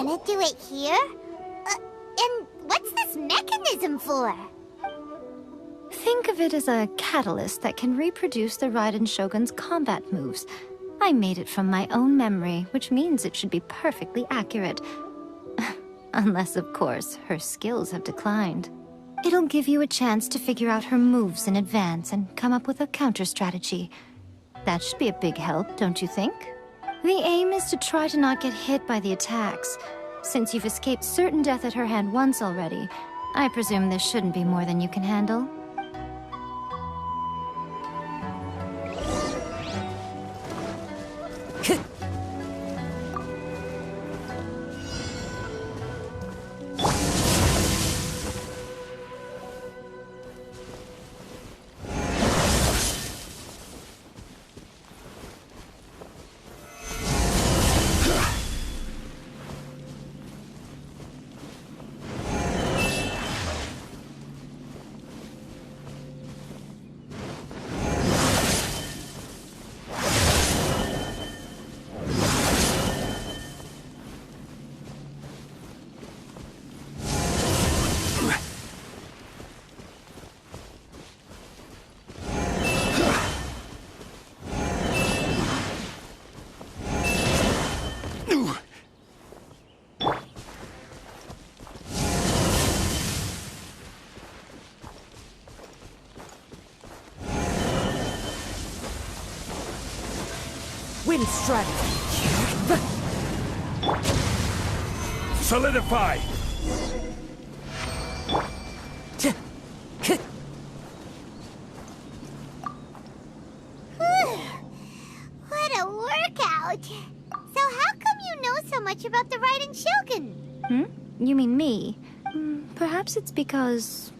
gonna do it here? And what's this mechanism for? Think of it as a catalyst that can reproduce the Raiden Shogun's combat moves. I made it from my own memory, which means it should be perfectly accurate. Unless, of course, her skills have declined. It'll give you a chance to figure out her moves in advance and come up with a counter-strategy. That should be a big help, don't you think? The aim is to try to not get hit by the attacks. Since you've escaped certain death at her hand once already, I presume this shouldn't be more than you can handle. Wind strategy. Solidify! What a workout! So how come you know so much about the Raiden Shogun? You mean me? Perhaps it's because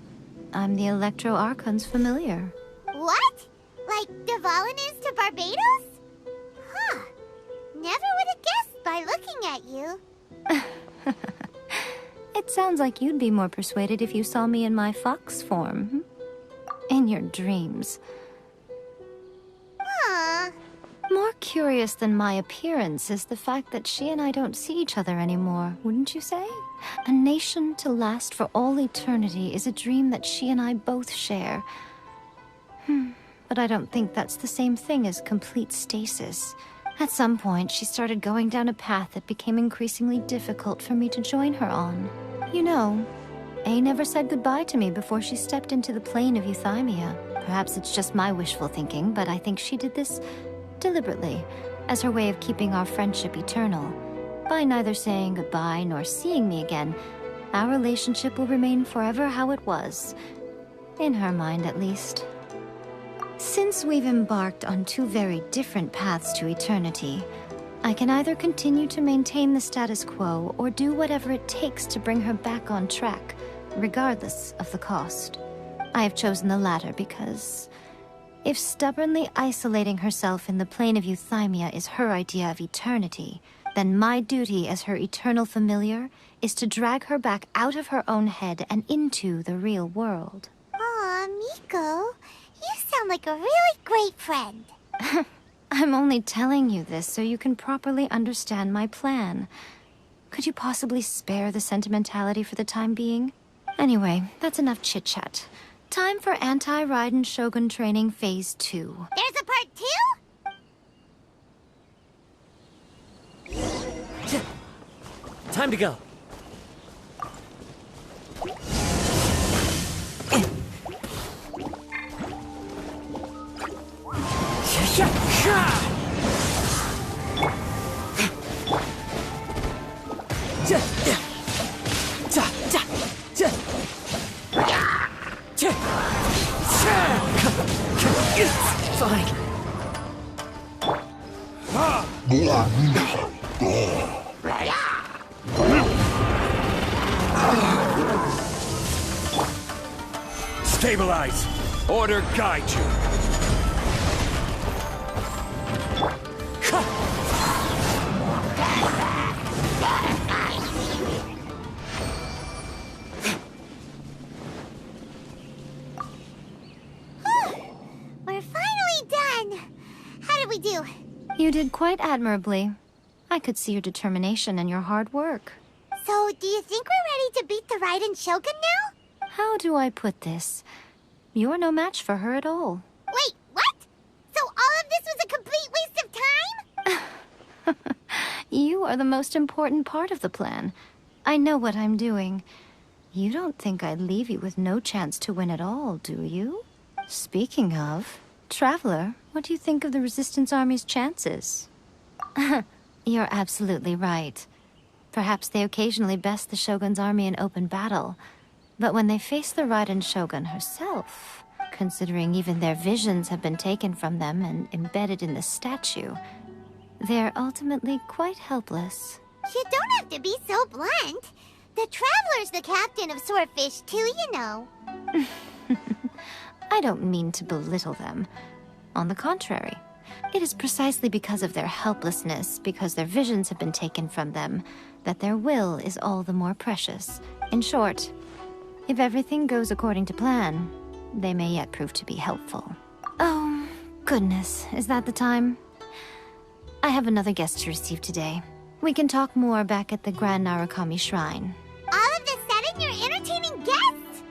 I'm the Electro Archon's familiar. What? Like Dvalin is to Barbados? Huh. Never would have guessed by looking at you. It sounds like you'd be more persuaded if you saw me in my fox form. In your dreams. Aw. More curious than my appearance is the fact that she and I don't see each other anymore, wouldn't you say? A nation to last for all eternity is a dream that she and I both share. But I don't think that's the same thing as complete stasis. At some point, she started going down a path that became increasingly difficult for me to join her on. You know, A never said goodbye to me before she stepped into the plane of euthymia. Perhaps it's just my wishful thinking, but I think she did this deliberately, as her way of keeping our friendship eternal. By neither saying goodbye nor seeing me again, our relationship will remain forever how it was. In her mind, at least. Since we've embarked on two very different paths to eternity, I can either continue to maintain the status quo or do whatever it takes to bring her back on track, regardless of the cost. I have chosen the latter because if stubbornly isolating herself in the plane of euthymia is her idea of eternity, then my duty as her eternal familiar is to drag her back out of her own head and into the real world. Aw, Miko. You sound like a really great friend. I'm only telling you this so you can properly understand my plan. Could you possibly spare the sentimentality for the time being? Anyway, that's enough chit-chat. Time for Anti-Raiden Shogun Training Phase 2. There's a part 2? Time to go. Fine. Stabilize! Order guide you! We're finally done. How did we do? You did quite admirably. I could see your determination and your hard work. So, do you think we're ready to beat the Raiden Shogun now? How do I put this? You're no match for her at all. Wait, what? So all of this was a complete waste of time? You are the most important part of the plan. I know what I'm doing. You don't think I'd leave you with no chance to win at all, do you? Speaking of, Traveler, what do you think of the Resistance Army's chances? You're absolutely right. Perhaps they occasionally best the Shogun's army in open battle, but when they face the Raiden Shogun herself, considering even their visions have been taken from them and embedded in the statue, they're ultimately quite helpless. You don't have to be so blunt. The Traveler's the captain of Swordfish too, you know. I don't mean to belittle them. On the contrary, it is precisely because of their helplessness, because their visions have been taken from them, that their will is all the more precious. In short, if everything goes according to plan, they may yet prove to be helpful. Oh, goodness, is that the time? I have another guest to receive today. We can talk more back at the Grand Narukami Shrine. All of a sudden, you're entertaining guests?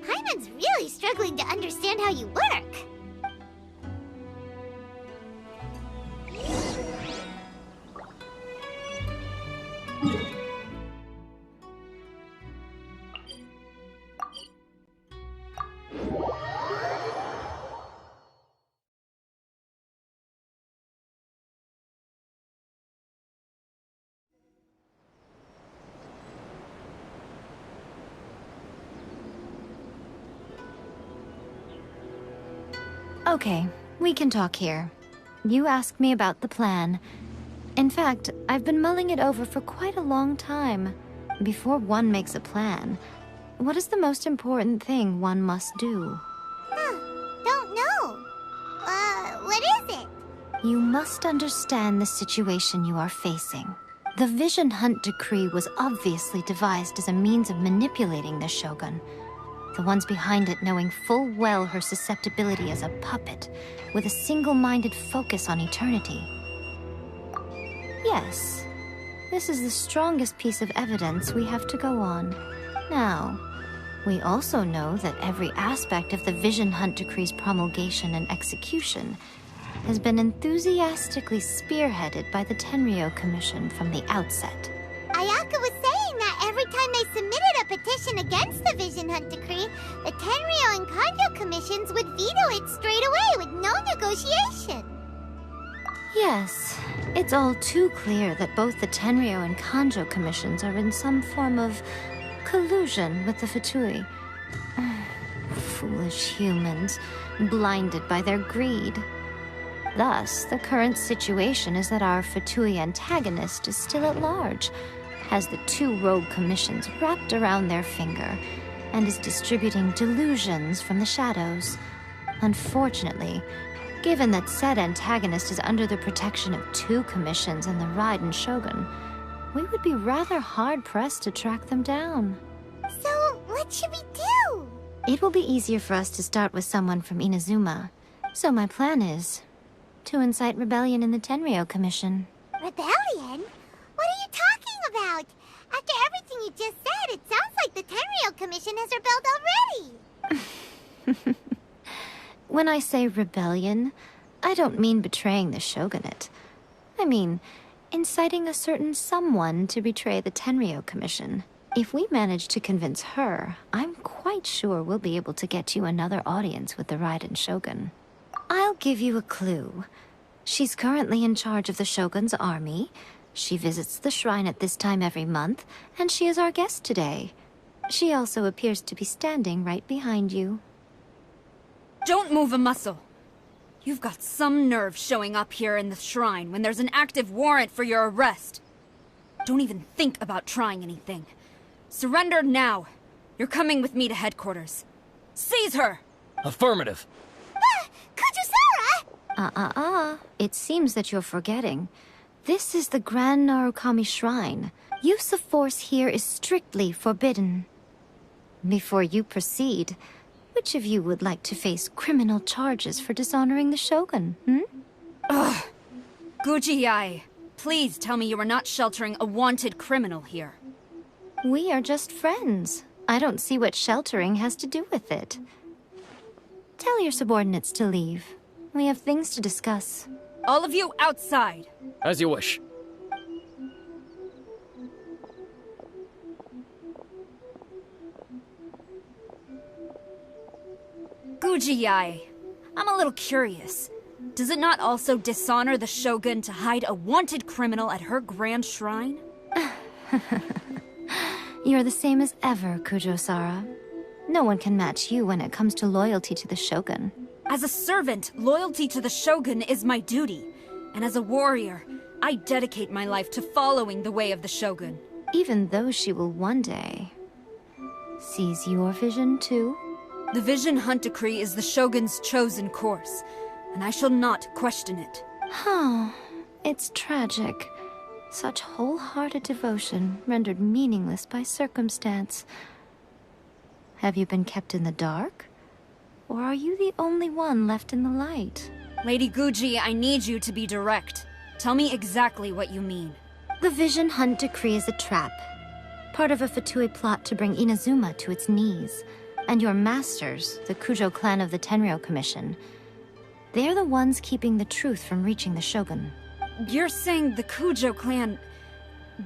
Hyman's really struggling to understand how you work. Okay, we can talk here. You asked me about the plan. In fact, I've been mulling it over for quite a long time. Before one makes a plan, what is the most important thing one must do? Don't know. What is it? You must understand the situation you are facing. The Vision Hunt Decree was obviously devised as a means of manipulating the Shogun. The ones behind it knowing full well her susceptibility as a puppet, with a single-minded focus on eternity. Yes, this is the strongest piece of evidence we have to go on. Now, we also know that every aspect of the Vision Hunt Decree's promulgation and execution has been enthusiastically spearheaded by the Tenryou Commission from the outset. Ayaka was saying that every time they submitted a petition against the Vision Hunt Decree, the Tenryou and Kanjo commissions would veto it straight away with no negotiation. Yes, it's all too clear that both the Tenryou and Kanjo commissions are in some form of collusion with the Fatui. Foolish humans, blinded by their greed. Thus, the current situation is that our Fatui antagonist is still at large, has the two rogue commissions wrapped around their finger, and is distributing delusions from the shadows. Unfortunately, given that said antagonist is under the protection of two commissions and the Raiden Shogun, we would be rather hard-pressed to track them down. So, what should we do? It will be easier for us to start with someone from Inazuma. So my plan is to incite rebellion in the Tenryou Commission. Rebellion? What are you talking about? After everything you just said, it sounds like the Tenryou Commission has rebelled already. When I say rebellion, I don't mean betraying the shogunate. I mean inciting a certain someone to betray the Tenryou Commission. If we manage to convince her, I'm quite sure we'll be able to get you another audience with the Raiden Shogun. I'll give you a clue. She's currently in charge of the Shogun's army. She visits the shrine at this time every month, and she is our guest today. She also appears to be standing right behind you. Don't move a muscle. You've got some nerve showing up here in the shrine when there's an active warrant for your arrest. Don't even think about trying anything. Surrender now. You're coming with me to headquarters. Seize her! Affirmative. Kujusara! It seems that you're forgetting. This is the Grand Narukami Shrine. Use of force here is strictly forbidden. Before you proceed, which of you would like to face criminal charges for dishonoring the Shogun, Ugh. Gujiai. Please tell me you are not sheltering a wanted criminal here. We are just friends. I don't see what sheltering has to do with it. Tell your subordinates to leave. We have things to discuss. All of you outside! As you wish. Gujiyai, I'm a little curious. Does it not also dishonor the Shogun to hide a wanted criminal at her grand shrine? You're the same as ever, Kujo-Sara. No one can match you when it comes to loyalty to the Shogun. As a servant, loyalty to the Shogun is my duty. And as a warrior, I dedicate my life to following the way of the Shogun. Even though she will one day seize your vision too? The Vision Hunt Decree is the Shogun's chosen course, and I shall not question it. Huh. It's tragic. Such wholehearted devotion rendered meaningless by circumstance. Have you been kept in the dark? Or are you the only one left in the light? Lady Guji, I need you to be direct. Tell me exactly what you mean. The Vision Hunt Decree is a trap. Part of a Fatui plot to bring Inazuma to its knees. And your masters, the Kujo clan of the Tenryou Commission, they're the ones keeping the truth from reaching the Shogun. You're saying the Kujo clan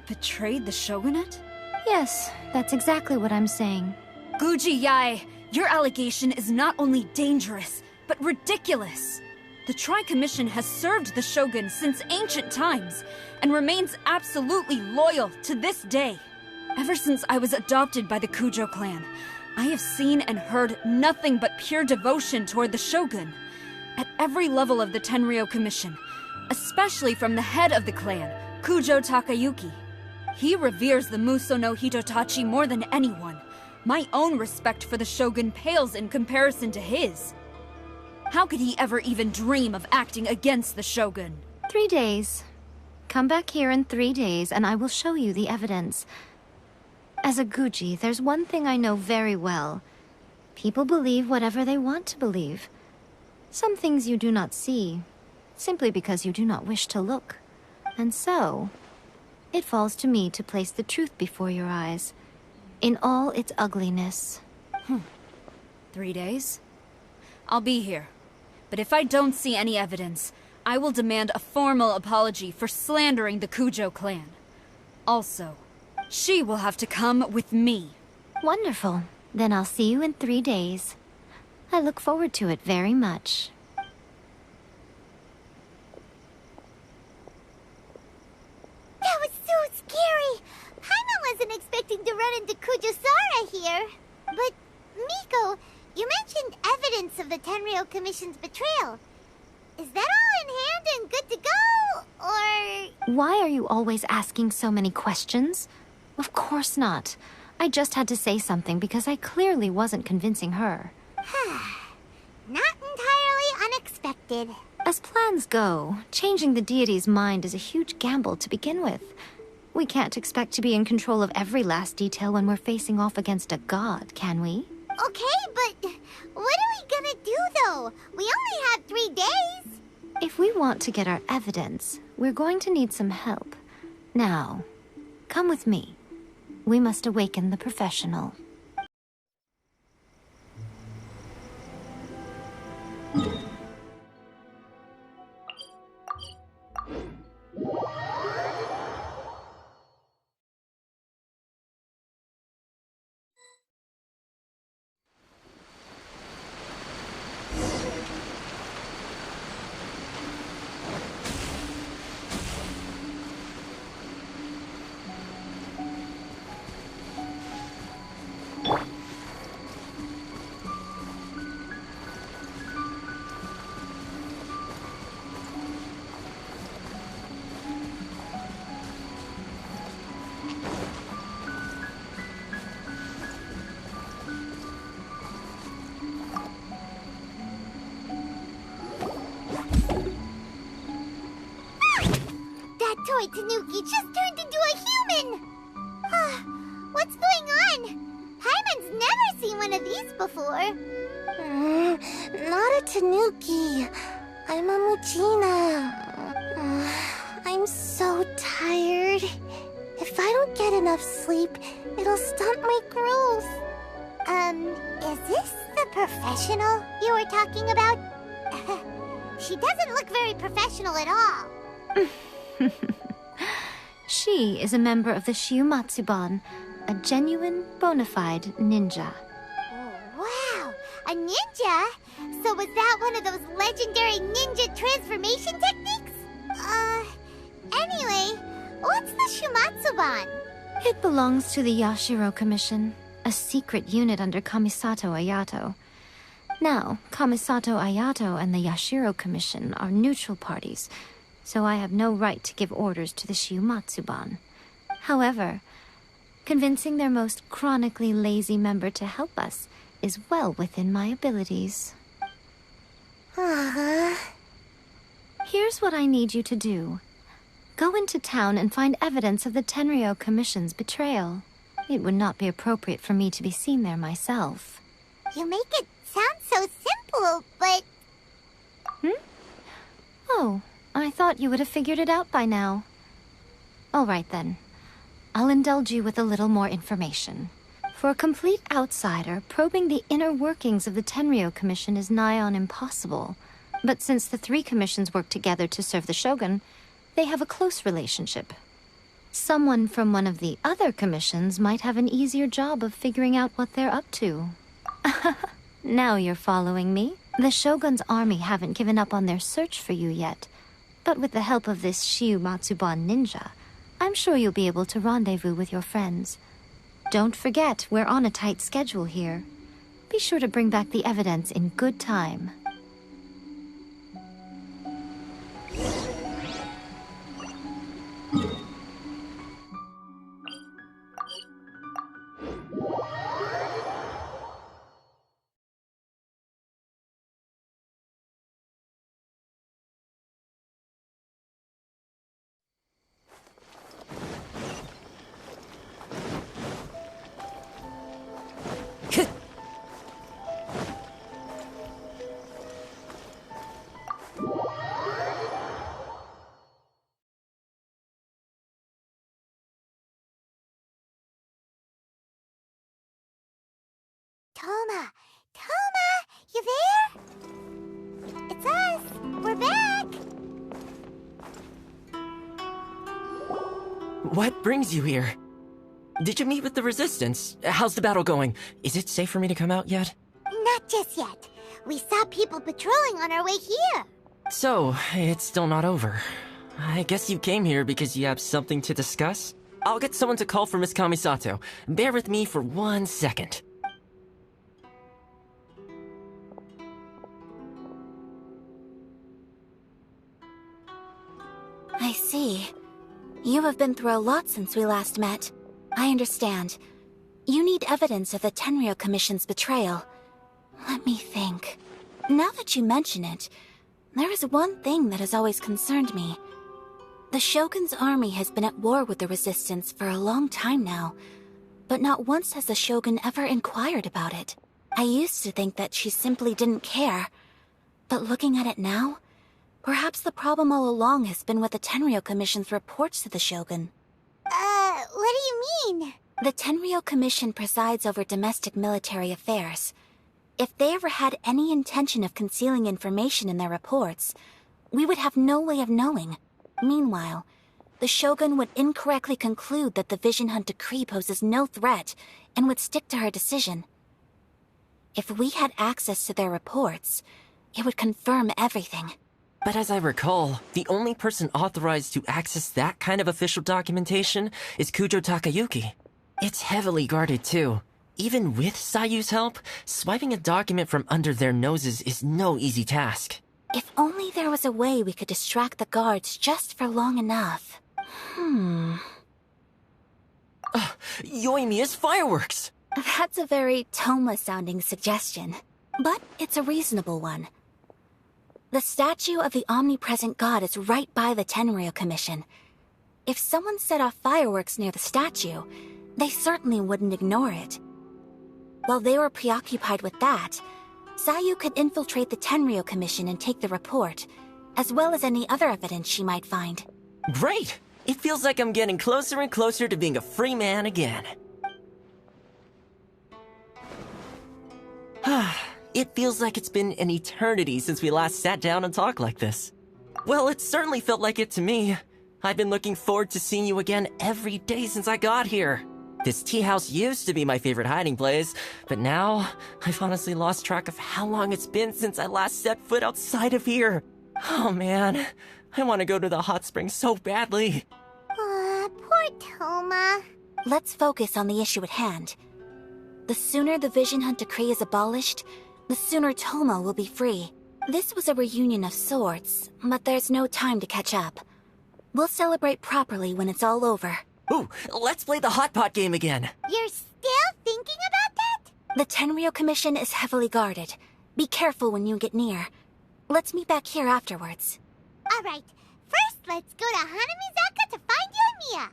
betrayed the shogunate? Yes, that's exactly what I'm saying. Guji Yai, your allegation is not only dangerous, but ridiculous. The Tri-Commission has served the Shogun since ancient times, and remains absolutely loyal to this day. Ever since I was adopted by the Kujo clan, I have seen and heard nothing but pure devotion toward the Shogun. At every level of the Tenryou Commission, especially from the head of the clan, Kujo Takayuki. He reveres the Muso no Hitotachi more than anyone. My own respect for the Shogun pales in comparison to his. How could he ever even dream of acting against the Shogun? 3 days. Come back here in 3 days and I will show you the evidence. As a Guji, there's one thing I know very well. People believe whatever they want to believe. Some things you do not see, simply because you do not wish to look. And so, it falls to me to place the truth before your eyes, in all its ugliness. 3 days? I'll be here. But if I don't see any evidence, I will demand a formal apology for slandering the Kujo clan. Also, she will have to come with me. Wonderful. Then I'll see you in 3 days. I look forward to it very much. That was so scary! Paimon wasn't expecting to run into Kujo-Sara here. But, Miko, you mentioned evidence of the Tenryou Commission's betrayal. Is that all in hand and good to go, or...? Why are you always asking so many questions? Of course not. I just had to say something because I clearly wasn't convincing her. Not entirely unexpected. As plans go, changing the deity's mind is a huge gamble to begin with. We can't expect to be in control of every last detail when we're facing off against a god, can we? Okay, but what are we gonna do, though? We only have 3 days. If we want to get our evidence, we're going to need some help. Now, come with me. We must awaken the professional. That toy Tanuki just turned into a human! What's going on? Paimon's never seen one of these before. Not a Tanuki. I'm a Muchina. I'm I'm so tired. If I don't get enough sleep, it'll stunt my growth. Is this the professional you were talking about? She doesn't look very professional at all. She is a member of the Shiumatsuban, a genuine, bona fide ninja. Oh, wow, a ninja? So was that one of those legendary ninja transformation techniques? Anyway, what's the Shiumatsuban? It belongs to the Yashiro Commission, a secret unit under Kamisato Ayato. Now, Kamisato Ayato and the Yashiro Commission are neutral parties, so I have no right to give orders to the Shiumatsuban. However, convincing their most chronically lazy member to help us is well within my abilities. Here's what I need you to do. Go into town and find evidence of the Tenryou Commission's betrayal. It would not be appropriate for me to be seen there myself. You make it sound so simple, but... Oh, I thought you would have figured it out by now. All right then. I'll indulge you with a little more information. For a complete outsider, probing the inner workings of the Tenryou Commission is nigh on impossible. But since the three commissions work together to serve the Shogun, they have a close relationship. Someone from one of the other commissions might have an easier job of figuring out what they're up to. Now you're following me. The Shogun's army haven't given up on their search for you yet. But with the help of this Shiumatsuban ninja, I'm sure you'll be able to rendezvous with your friends. Don't forget, we're on a tight schedule here. Be sure to bring back the evidence in good time. Toma, you there? It's us. We're back. What brings you here? Did you meet with the Resistance? How's the battle going? Is it safe for me to come out yet? Not just yet. We saw people patrolling on our way here. So, it's still not over. I guess you came here because you have something to discuss? I'll get someone to call for Miss Kamisato. Bear with me for 1 second. I see. You have been through a lot since we last met. I understand. You need evidence of the Tenryou Commission's betrayal. Let me think. Now that you mention it, there is one thing that has always concerned me. The Shogun's army has been at war with the Resistance for a long time now, but not once has the Shogun ever inquired about it. I used to think that she simply didn't care, but looking at it now, perhaps the problem all along has been with the Tenryou Commission's reports to the Shogun. What do you mean? The Tenryou Commission presides over domestic military affairs. If they ever had any intention of concealing information in their reports, we would have no way of knowing. Meanwhile, the Shogun would incorrectly conclude that the Vision Hunt decree poses no threat and would stick to her decision. If we had access to their reports, it would confirm everything. But as I recall, the only person authorized to access that kind of official documentation is Kujo Takayuki. It's heavily guarded too. Even with Sayu's help, swiping a document from under their noses is no easy task. If only there was a way we could distract the guards just for long enough. Yoimiya's fireworks! That's a very Toma-sounding suggestion, but it's a reasonable one. The statue of the omnipresent god is right by the Tenryou Commission. If someone set off fireworks near the statue, they certainly wouldn't ignore it. While they were preoccupied with that, Sayu could infiltrate the Tenryou Commission and take the report, as well as any other evidence she might find. Great! It feels like I'm getting closer and closer to being a free man again. It feels like it's been an eternity since we last sat down and talked like this. Well, it certainly felt like it to me. I've been looking forward to seeing you again every day since I got here. This tea house used to be my favorite hiding place, but now I've honestly lost track of how long it's been since I last set foot outside of here. Oh man, I want to go to the hot springs so badly. Poor Toma. Let's focus on the issue at hand. The sooner the Vision Hunt Decree is abolished, the sooner Toma will be free. This was a reunion of sorts, but there's no time to catch up. We'll celebrate properly when it's all over. Ooh, let's play the hot pot game again. You're still thinking about that? The Tenryou Commission is heavily guarded. Be careful when you get near. Let's meet back here afterwards. Alright, first let's go to Hanamizaka to find Yoimiya.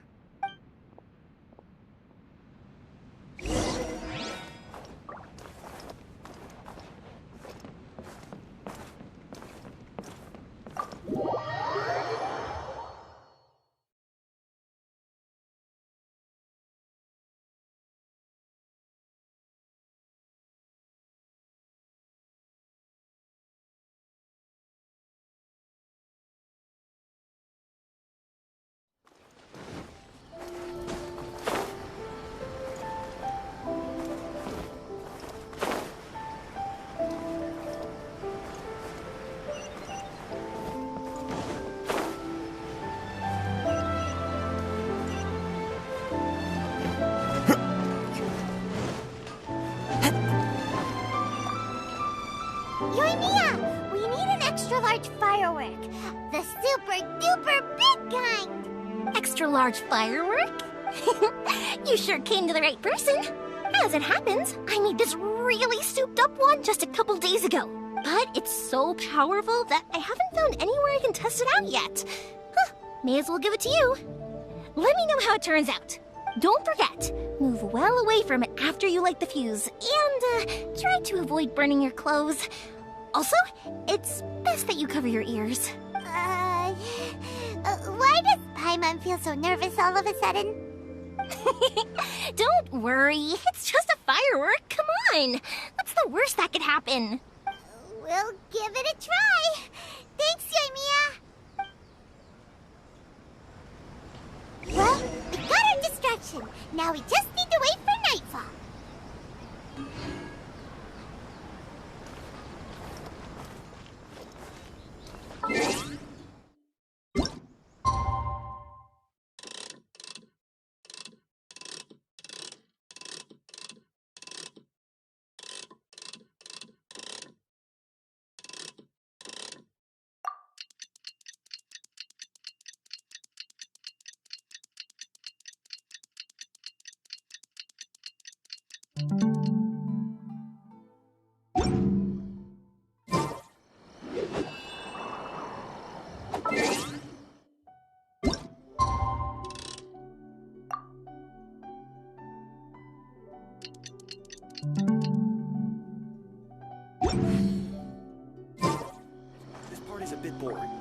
Yoimiya, we need an extra large firework. The super duper big kind. Extra large firework? You sure came to the right person. As it happens, I made this really souped up one just a couple days ago. But it's so powerful that I haven't found anywhere I can test it out yet. Huh, may as well give it to you. Let me know how it turns out. Don't forget, move well away from it after you light the fuse, and try to avoid burning your clothes. Also, it's best that you cover your ears. Why does Paimon feel so nervous all of a sudden? Don't worry, it's just a firework, come on! What's the worst that could happen? We'll give it a try. Thanks, Yoimiya. Well, we got our distraction. Now we just need to wait for nightfall. This part is a bit boring.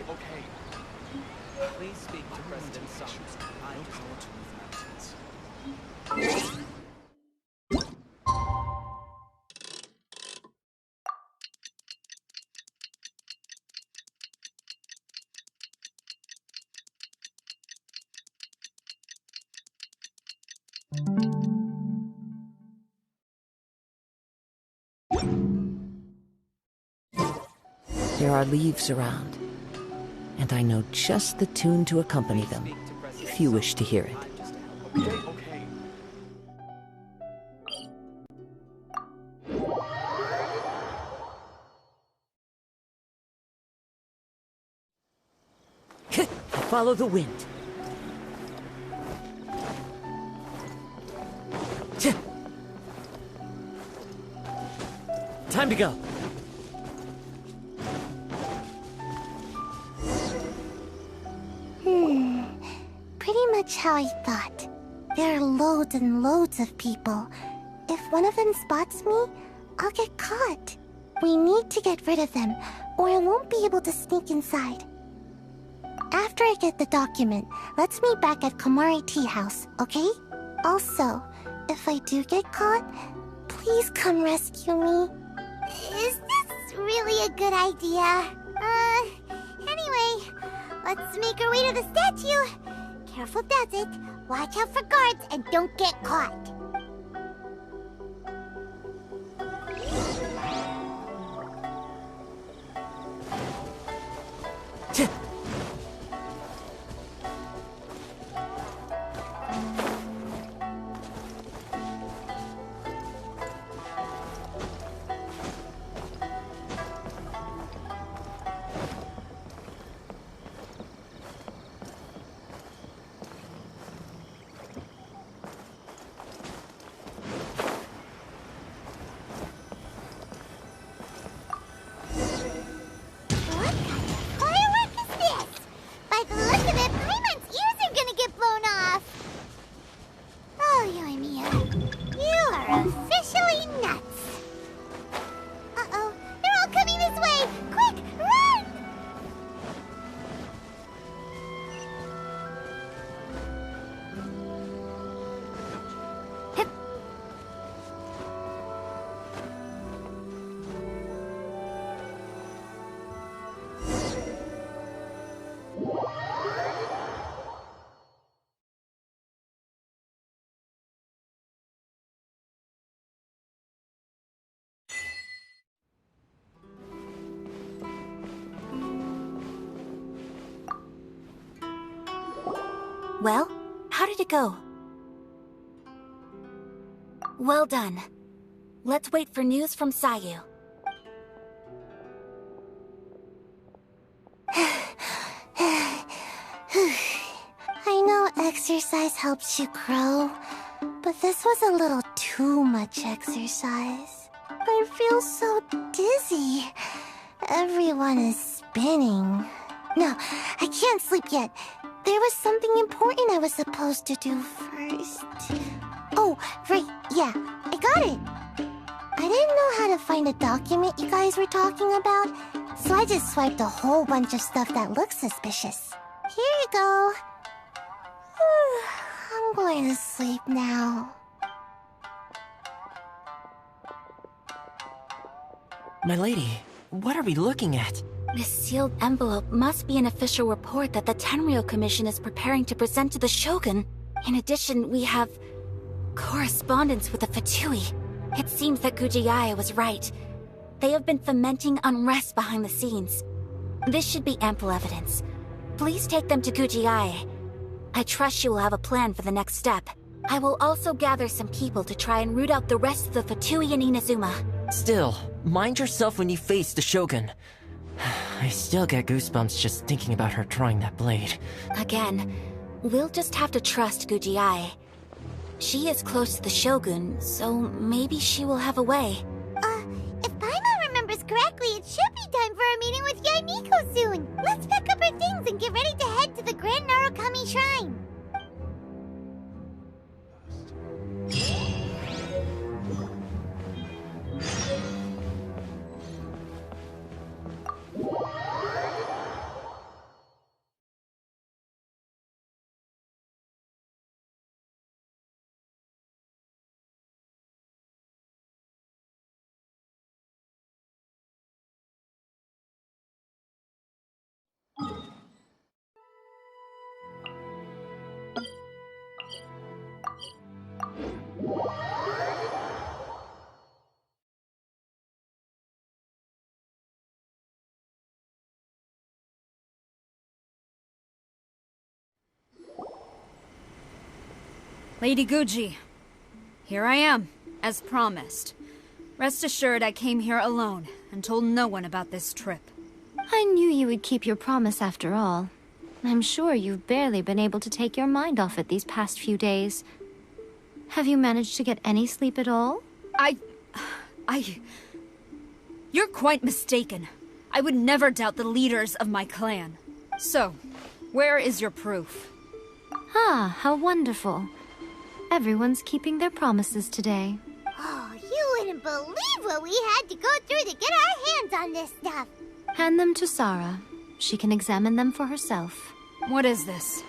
okay. Please speak to President Sung. No power to move mountains. There are leaves around, and I know just the tune to accompany them, if you wish to hear it. Okay, okay. Follow the wind. Time to go. Pretty much how I thought. There are loads and loads of people. If one of them spots me, I'll get caught. We need to get rid of them, or I won't be able to sneak inside. After I get the document, let's meet back at Komari Tea House, okay? Also, if I do get caught, please come rescue me. Is this really a good idea? Anyway, let's make our way to the statue. Careful does it. Watch out for guards and don't get caught. Well, how did it go? Well done. Let's wait for news from Sayu. I know exercise helps you grow, but this was a little too much exercise. I feel so dizzy. Everyone is spinning. No, I can't sleep yet. There was something important I was supposed to do first. Oh, right, yeah, I got it. I didn't know how to find a document you guys were talking about, so I just swiped a whole bunch of stuff that looks suspicious. Here you go. I'm going to sleep now. My lady, what are we looking at? This sealed envelope must be an official report that the Tenryou Commission is preparing to present to the Shogun. In addition, we have correspondence with the Fatui. It seems that Gujiaya was right. They have been fomenting unrest behind the scenes. This should be ample evidence. Please take them to Gujiaya. I trust she will have a plan for the next step. I will also gather some people to try and root out the rest of the Fatui in Inazuma. Still, mind yourself when you face the Shogun. I still get goosebumps just thinking about her drawing that blade. Again, we'll just have to trust Gujiai. She is close to the Shogun, so maybe she will have a way. If Paimon remembers correctly, it should be time for a meeting with Yaimiko soon. Let's pack up our things and get ready to head to the Grand Narukami Shrine. Lady Guji, here I am, as promised. Rest assured I came here alone and told no one about this trip. I knew you would keep your promise after all. I'm sure you've barely been able to take your mind off it these past few days. Have you managed to get any sleep at all? You're quite mistaken. I would never doubt the leaders of my clan. So, where is your proof? Ah, how wonderful. Everyone's keeping their promises today. Oh, you wouldn't believe what we had to go through to get our hands on this stuff. Hand them to Sarah. She can examine them for herself. What is this?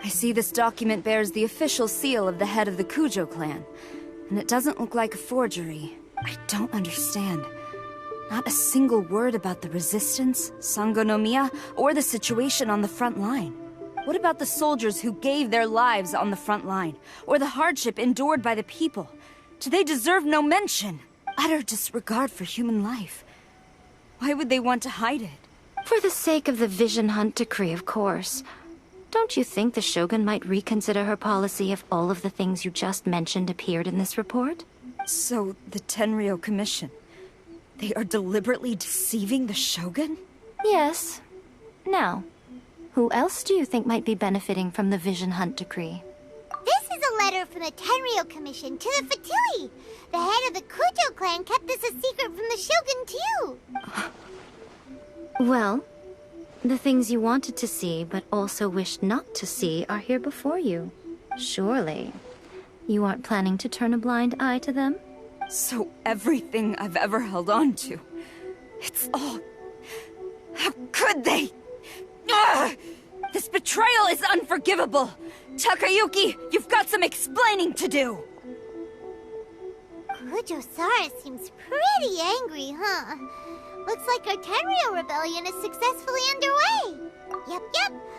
I see this document bears the official seal of the head of the Kujo clan, and it doesn't look like a forgery. I don't understand. Not a single word about the resistance, Sangonomiya, or the situation on the front line. What about the soldiers who gave their lives on the front line, or the hardship endured by the people? Do they deserve no mention? Utter disregard for human life. Why would they want to hide it? For the sake of the Vision Hunt decree, of course. Don't you think the Shogun might reconsider her policy if all of the things you just mentioned appeared in this report? So, the Tenryou Commission, they are deliberately deceiving the Shogun? Yes. Now, who else do you think might be benefiting from the Vision Hunt decree? This is a letter from the Tenryou Commission to the Fatui. The head of the Kujo clan kept this a secret from the Shogun, too. Well, the things you wanted to see but also wished not to see are here before you. Surely, you aren't planning to turn a blind eye to them? So everything I've ever held on to, it's all... How could they? Ugh! This betrayal is unforgivable! Takayuki, you've got some explaining to do! Kujo-Sara seems pretty angry, huh? Looks like our Tenryou rebellion is successfully underway. Yep,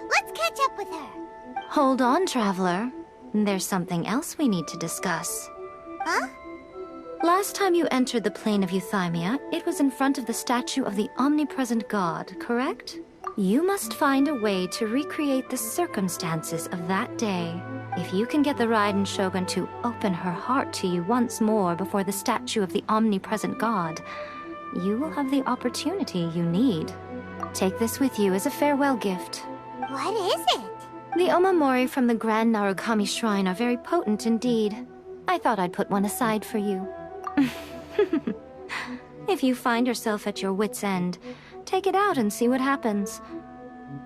let's catch up with her. Hold on, Traveler. There's something else we need to discuss. Huh? Last time you entered the plane of Euthymia, it was in front of the statue of the Omnipresent God, correct? You must find a way to recreate the circumstances of that day. If you can get the Raiden Shogun to open her heart to you once more before the statue of the Omnipresent God, you will have the opportunity you need. Take this with you as a farewell gift. What is it? The Omamori from the Grand Narukami Shrine are very potent indeed. I thought I'd put one aside for you. If you find yourself at your wit's end, take it out and see what happens.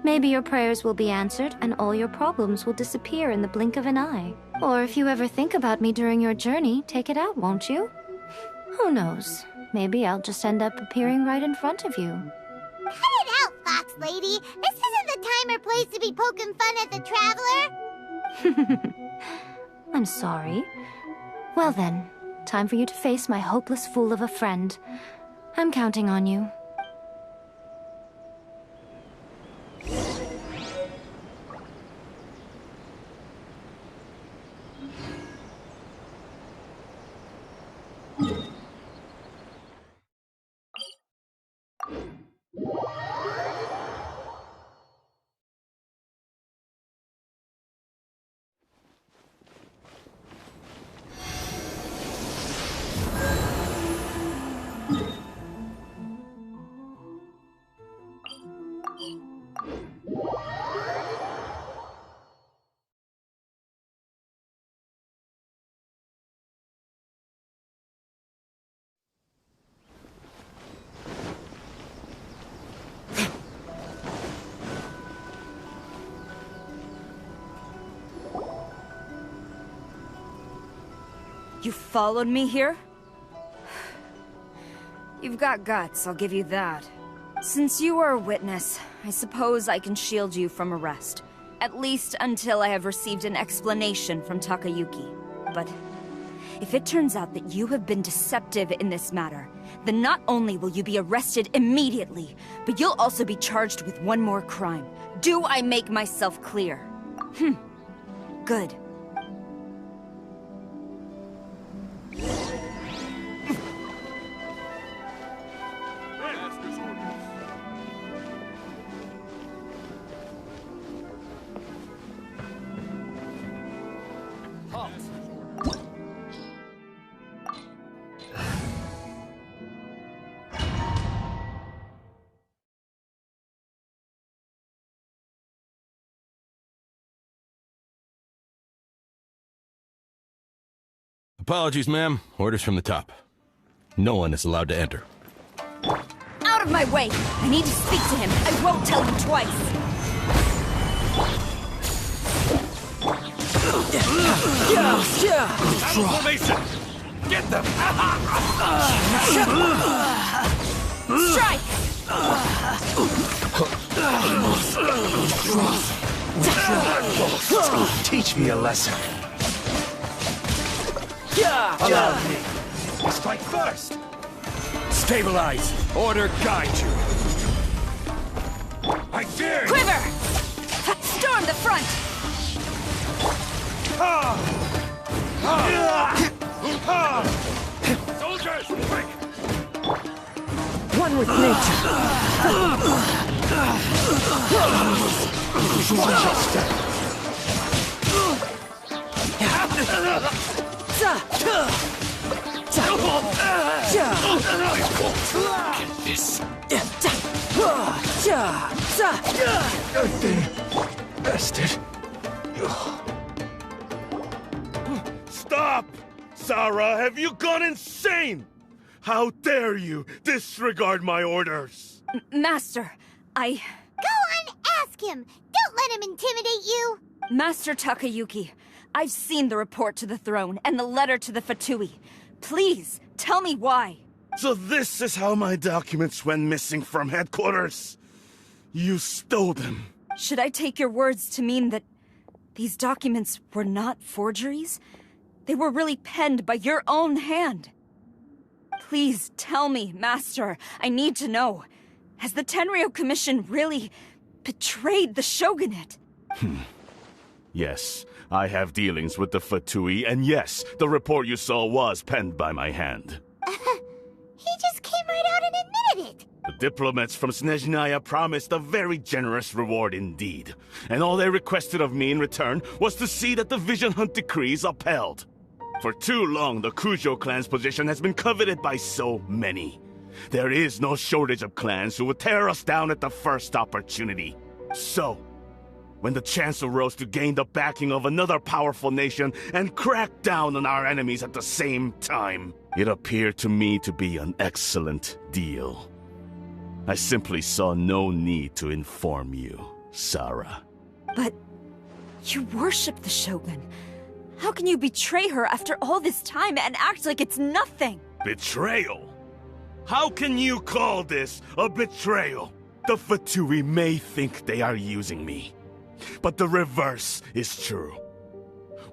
Maybe your prayers will be answered and all your problems will disappear in the blink of an eye. Or if you ever think about me during your journey, take it out, won't you? Who knows? Maybe I'll just end up appearing right in front of you. Cut it out, Fox Lady. This isn't the time or place to be poking fun at the Traveler. I'm sorry. Well then, time for you to face my hopeless fool of a friend. I'm counting on you. You followed me here? You've got guts, I'll give you that. Since you are a witness, I suppose I can shield you from arrest. At least until I have received an explanation from Takayuki. But if it turns out that you have been deceptive in this matter, then not only will you be arrested immediately, but you'll also be charged with one more crime. Do I make myself clear? Good. Apologies, ma'am. Orders from the top. No one is allowed to enter. Out of my way! I need to speak to him. I won't tell you twice. Formation! Get them! Strike! Teach me a lesson. Allow me. Strike first. Stabilize. Order guide you. I dare you. Quiver! Storm the front! Soldiers, quick! One with nature. This. Bested. Stop! Sarah, have you gone insane? How dare you disregard my orders? Master, Go on, ask him! Don't let him intimidate you! Master Takayuki, I've seen the report to the throne and the letter to the Fatui. Please, tell me why. So this is how my documents went missing from headquarters? You stole them. Should I take your words to mean that these documents were not forgeries? They were really penned by your own hand. Please tell me, Master. I need to know. Has the Tenryo Commission really betrayed the Shogunate? Yes, I have dealings with the Fatui, and yes, the report you saw was penned by my hand. He just came right out and admitted it! The diplomats from Snezhnaya promised a very generous reward indeed, and all they requested of me in return was to see that the Vision Hunt decrees upheld. For too long, the Kujo clan's position has been coveted by so many. There is no shortage of clans who would tear us down at the first opportunity. So, when the chance arose to gain the backing of another powerful nation and crack down on our enemies at the same time, it appeared to me to be an excellent deal. I simply saw no need to inform you, Sarah. But you worship the Shogun. How can you betray her after all this time and act like it's nothing? Betrayal? How can you call this a betrayal? The Fatui may think they are using me, but the reverse is true.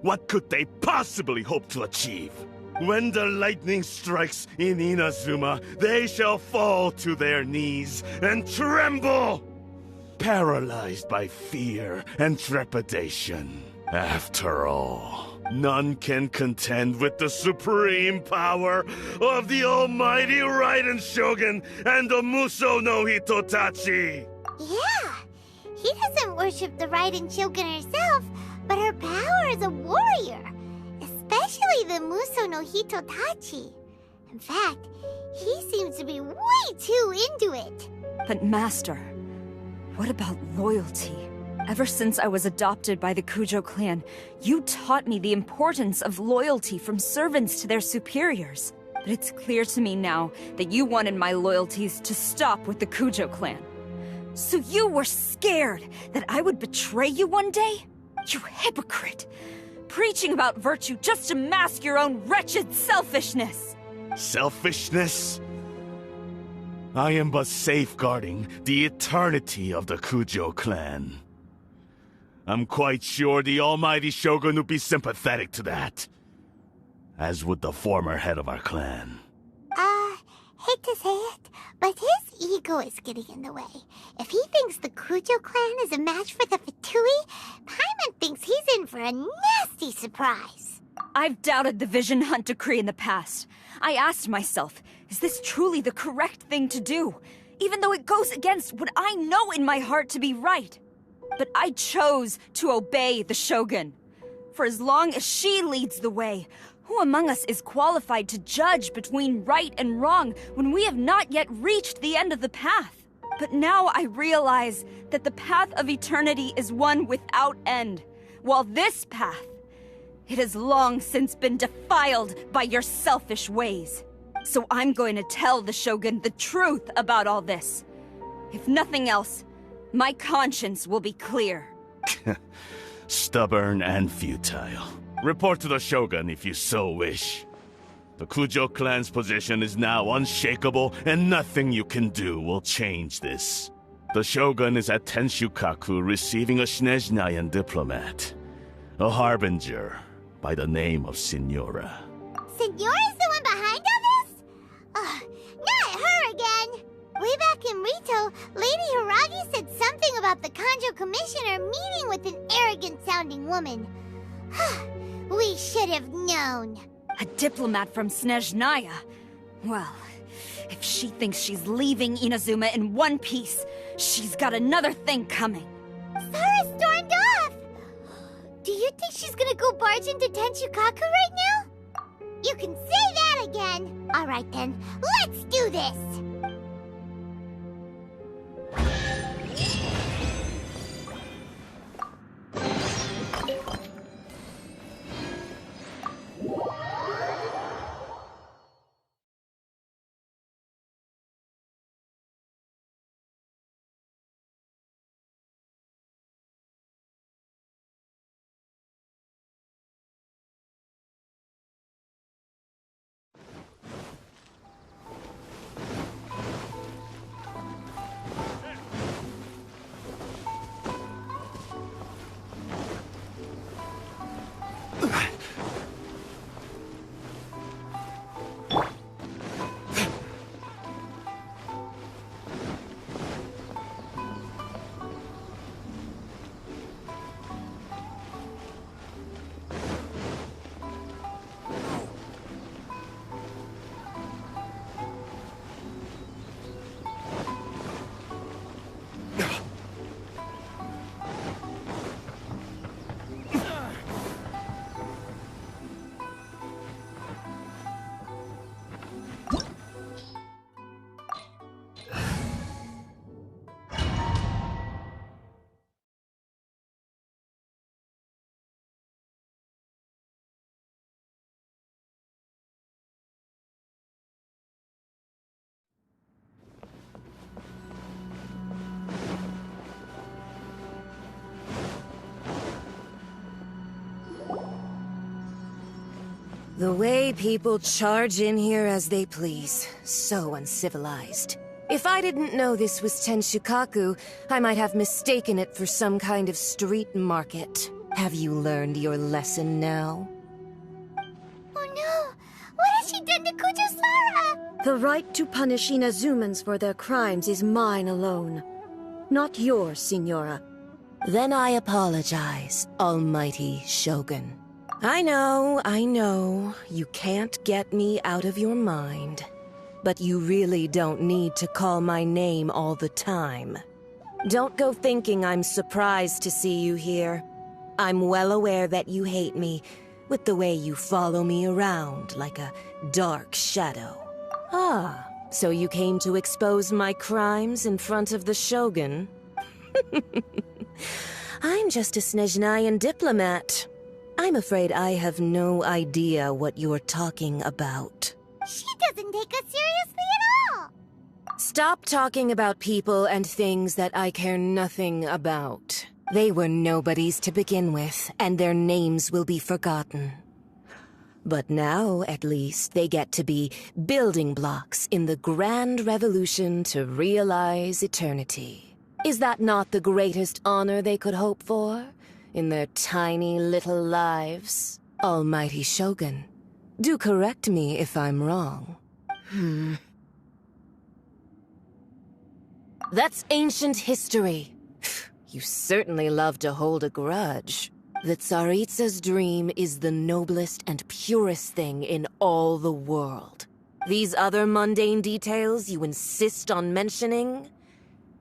What could they possibly hope to achieve? When the lightning strikes in Inazuma, they shall fall to their knees and tremble, paralyzed by fear and trepidation. After all, none can contend with the supreme power of the almighty Raiden Shogun and the Muso no Hitotachi. Yeah, he doesn't worship the Raiden Shogun herself, but her power as a warrior. Especially the Muso no Hitotachi. In fact, he seems to be way too into it. But Master, what about loyalty? Ever since I was adopted by the Kujo clan, you taught me the importance of loyalty from servants to their superiors. But it's clear to me now that you wanted my loyalties to stop with the Kujo clan. So you were scared that I would betray you one day? You hypocrite! Preaching about virtue just to mask your own wretched selfishness! Selfishness? I am but safeguarding the eternity of the Kujo clan. I'm quite sure the almighty Shogun would be sympathetic to that. As would the former head of our clan. Hate to say it, but his ego is getting in the way. If he thinks the Kujo clan is a match for the Fatui, Paimon thinks he's in for a nasty surprise. I've doubted the Vision Hunt decree in the past. I asked myself, is this truly the correct thing to do? Even though it goes against what I know in my heart to be right. But I chose to obey the Shogun. For as long as she leads the way, who among us is qualified to judge between right and wrong when we have not yet reached the end of the path? But now I realize that the path of eternity is one without end, while this path, it has long since been defiled by your selfish ways. So I'm going to tell the Shogun the truth about all this. If nothing else, my conscience will be clear. Stubborn and futile. Report to the Shogun if you so wish. The Kujo clan's position is now unshakable, and nothing you can do will change this. The Shogun is at Tenshukaku receiving a Snezhnayan diplomat, a harbinger by the name of Signora. Signora's the one behind all this? Not her again! Way back in Rito, Lady Hiragi said something about the Kanjo Commissioner meeting with an arrogant-sounding woman. We should have known. A diplomat from Snezhnaya? Well, if she thinks she's leaving Inazuma in one piece, she's got another thing coming. Sara stormed off! Do you think she's gonna go barge into Tenshukaku right now? You can say that again! Alright then, let's do this! The way people charge in here as they please. So uncivilized. If I didn't know this was Tenshukaku, I might have mistaken it for some kind of street market. Have you learned your lesson now? Oh no! What has she done to Kujo-Sara? The right to punish Inazumans for their crimes is mine alone. Not yours, Signora. Then I apologize, Almighty Shogun. I know, you can't get me out of your mind. But you really don't need to call my name all the time. Don't go thinking I'm surprised to see you here. I'm well aware that you hate me, with the way you follow me around like a dark shadow. Ah, so you came to expose my crimes in front of the Shogun? I'm just a Snezhnayan diplomat. I'm afraid I have no idea what you're talking about. She doesn't take us seriously at all! Stop talking about people and things that I care nothing about. They were nobodies to begin with, and their names will be forgotten. But now, at least, they get to be building blocks in the grand revolution to realize eternity. Is that not the greatest honor they could hope for? In their tiny little lives? Almighty Shogun, do correct me if I'm wrong. That's ancient history. You certainly love to hold a grudge. The Tsaritsa's dream is the noblest and purest thing in all the world. These other mundane details you insist on mentioning,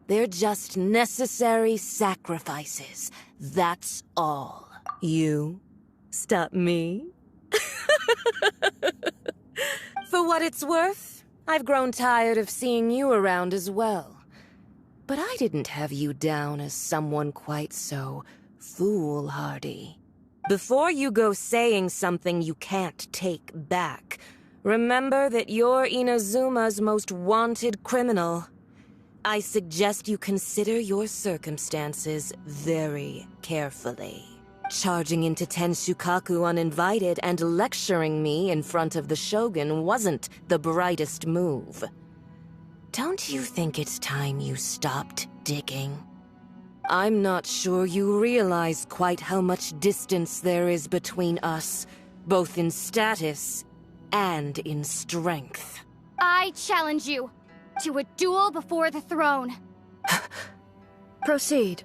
they're just necessary sacrifices. That's all. You stop me? For what it's worth, I've grown tired of seeing you around as well. But I didn't have you down as someone quite so foolhardy. Before you go saying something you can't take back, remember that you're Inazuma's most wanted criminal. I suggest you consider your circumstances very carefully. Charging into Tenshukaku uninvited and lecturing me in front of the Shogun wasn't the brightest move. Don't you think it's time you stopped digging? I'm not sure you realize quite how much distance there is between us, both in status and in strength. I challenge you to a duel before the throne. Proceed.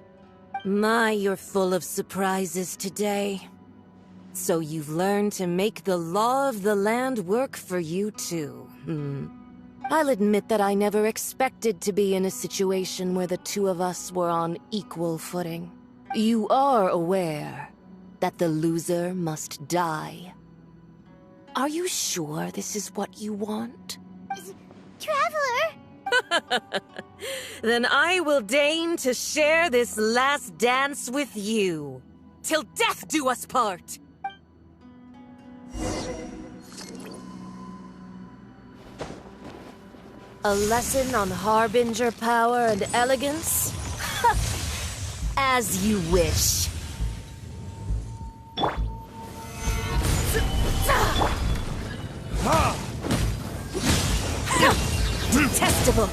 My, you're full of surprises today. So you've learned to make the law of the land work for you too, I'll admit that I never expected to be in a situation where the two of us were on equal footing. You are aware that the loser must die. Are you sure this is what you want? Traveler! Then I will deign to share this last dance with you. Till death do us part! A lesson on harbinger power and elegance? As you wish. Detestable!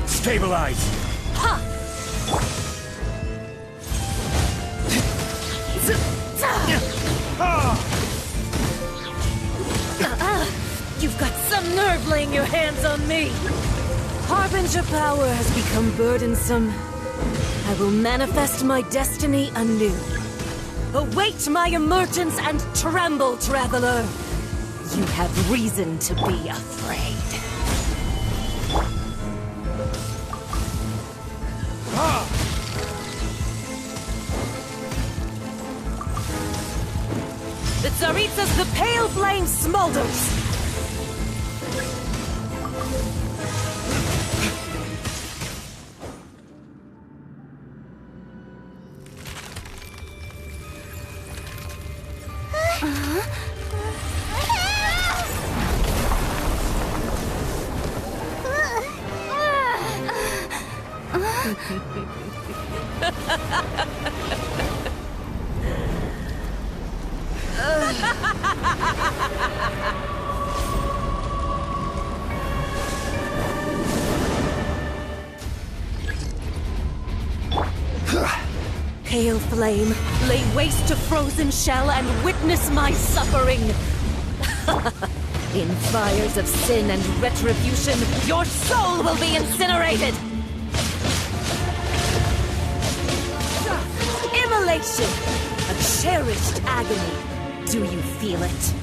Stabilize! You've got some nerve laying your hands on me! Harbinger power has become burdensome. I will manifest my destiny anew. Await my emergence and tremble, traveler! You have reason to be afraid. The Tsaritsa's the pale flame smolders! Pale flame, lay waste to frozen shell and witness my suffering! In fires of sin and retribution, your soul will be incinerated! Immolation! A cherished agony. Do you feel it?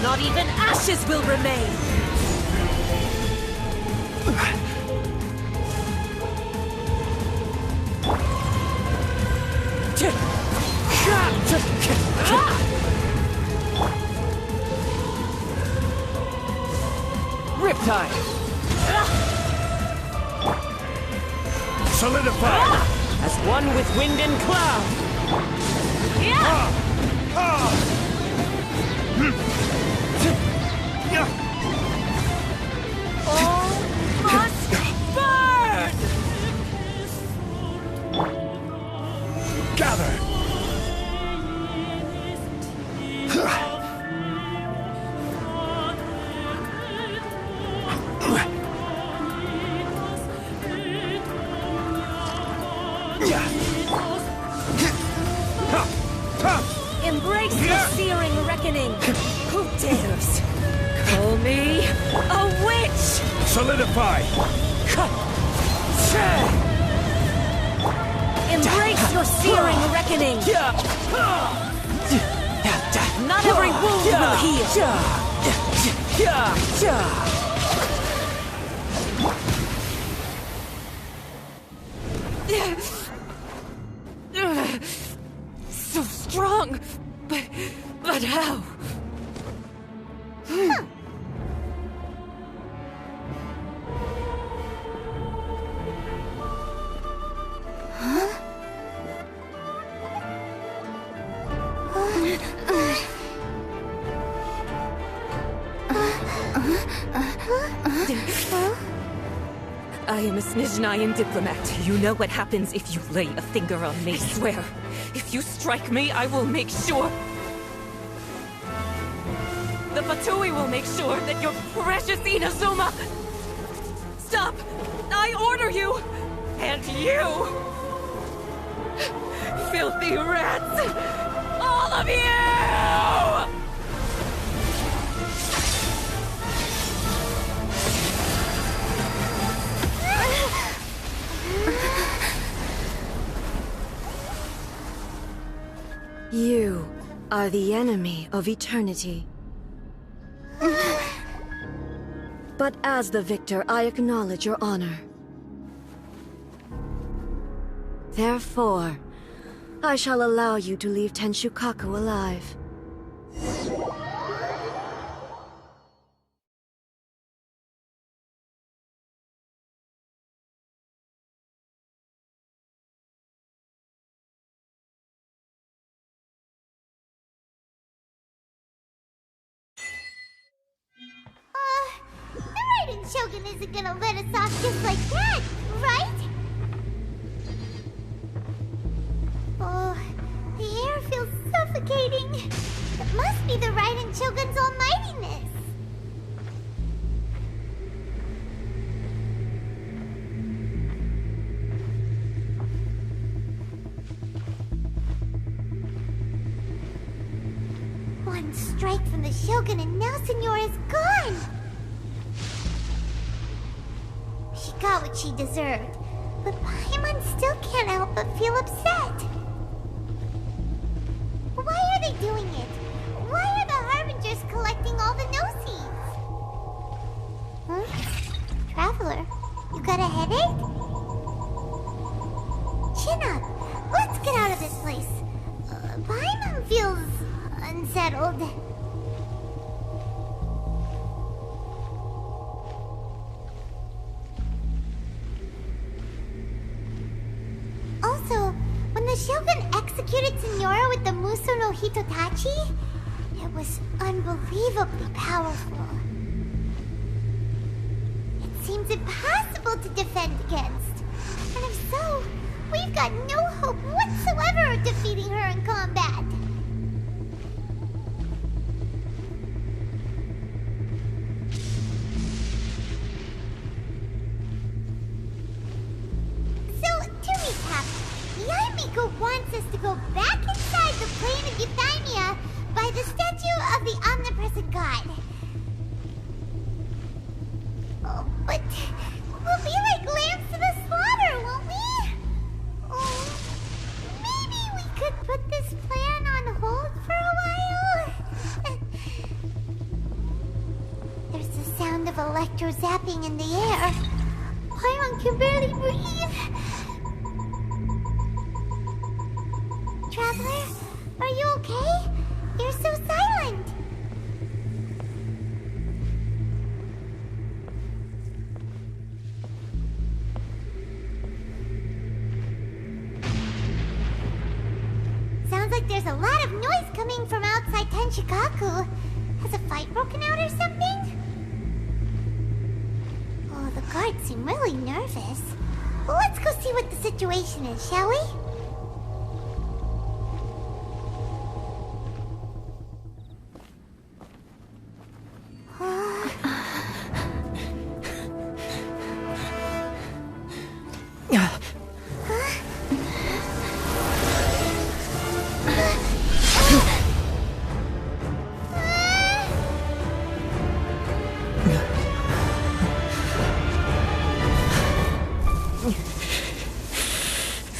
Not even ashes will remain! Riptide! Solidify! As one with wind and cloud! All must burn! Embrace the searing reckoning! Who dares call me a witch? Solidify! Embrace your searing reckoning! Not every wound will heal! So strong, but how? I am a Snezhnayan diplomat. You know what happens if you lay a finger on me. I swear, if you strike me, I will make sure... The Fatui will make sure that your precious Inazuma... Stop! I order you! And you! Filthy rats! All of you! You are the enemy of eternity. But as the victor, I acknowledge your honor. Therefore, I shall allow you to leave Tenshukaku alive. The Raiden Shogun isn't gonna let us off just like that, right? Oh, the air feels suffocating. It must be the Raiden Shogun's almightiness. One strike from the Shogun and now Senora is gone! She got what she deserved, but Paimon still can't help but feel upset. Why are they doing it? Why are the Harbingers collecting all the no-seeds? Huh? Traveler, you got a headache? Chin up. Let's get out of this place. Paimon feels unsettled. Also, when the Shogun executed Senora with the Muso no Hitotachi, it was unbelievably powerful. It seems impossible to defend against. And if so, we've got no hope whatsoever of defeating her in combat. Miko wants us to go back inside the plane of Euthymia by the statue of the Omnipresent God. Oh, but we'll be like lambs to the slaughter, won't we? Oh, maybe we could put this plan on hold for a while? There's the sound of electro zapping in the air. Paimon can barely breathe. Traveler, are you okay? You're so silent. Sounds like there's a lot of noise coming from outside Tenshukaku. Has a fight broken out or something? Oh, the guards seem really nervous. Well, let's go see what the situation is, shall we?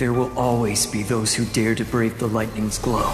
there will always be those who dare to brave the lightning's glow.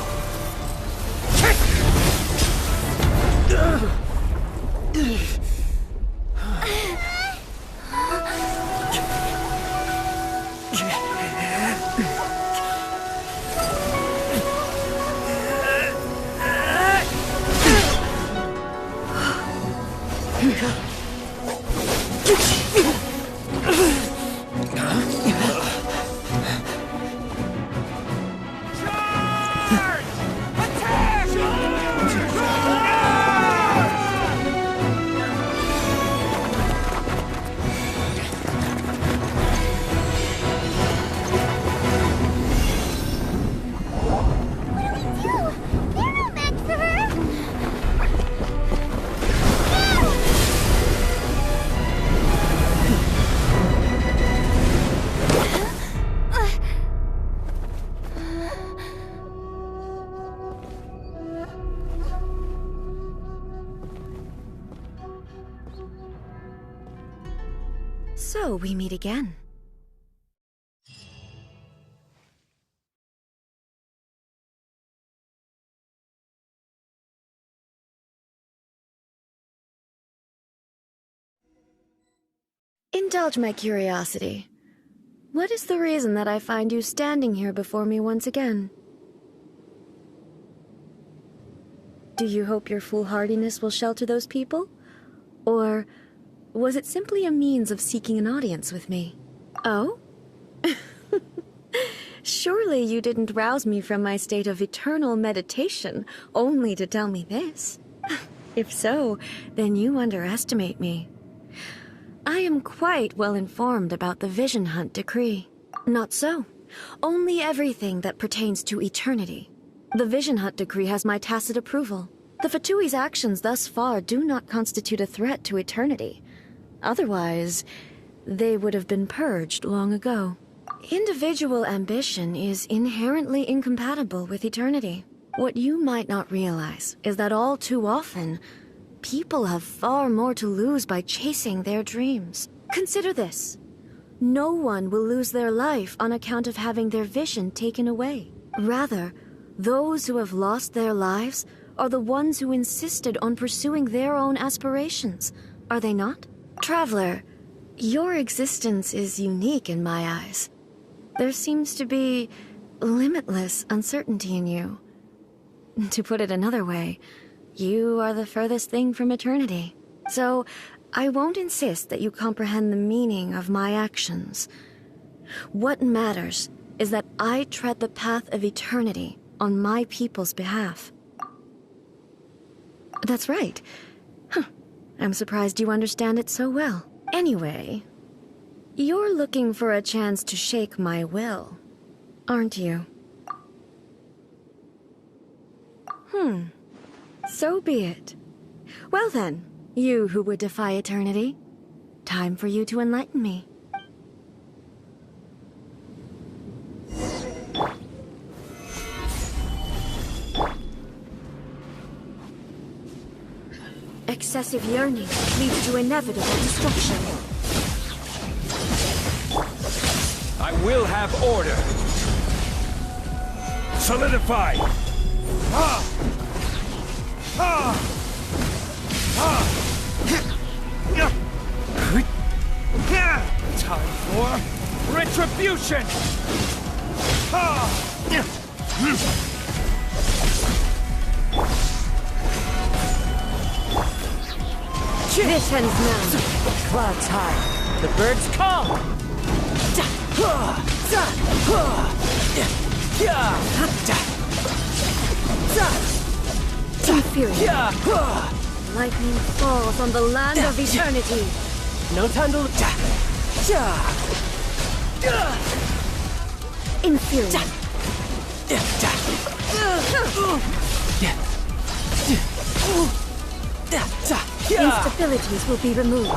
So we meet again. Indulge my curiosity. What is the reason that I find you standing here before me once again? Do you hope your foolhardiness will shelter those people? Or was it simply a means of seeking an audience with me? Oh? Surely you didn't rouse me from my state of eternal meditation only to tell me this. If so, then you underestimate me. I am quite well informed about the Vision Hunt decree. Not so. Only everything that pertains to eternity. The Vision Hunt decree has my tacit approval. The Fatui's actions thus far do not constitute a threat to eternity. Otherwise, they would have been purged long ago. Individual ambition is inherently incompatible with eternity. What you might not realize is that all too often, people have far more to lose by chasing their dreams. Consider this. No one will lose their life on account of having their vision taken away. Rather, those who have lost their lives are the ones who insisted on pursuing their own aspirations, are they not? Traveler, your existence is unique in my eyes. There seems to be limitless uncertainty in you. To put it another way, you are the furthest thing from eternity. So, I won't insist that you comprehend the meaning of my actions. What matters is that I tread the path of eternity on my people's behalf. That's right. I'm surprised you understand it so well. Anyway, you're looking for a chance to shake my will, aren't you? So be it. Well then, you who would defy eternity, time for you to enlighten me. Excessive yearning leads to inevitable destruction. I will have order. Solidify! Time for retribution! This ends now. Clouds high. The birds call. Infuriate. Lightning falls on the land of eternity. No time to look. Infuriate. Instabilities will be removed.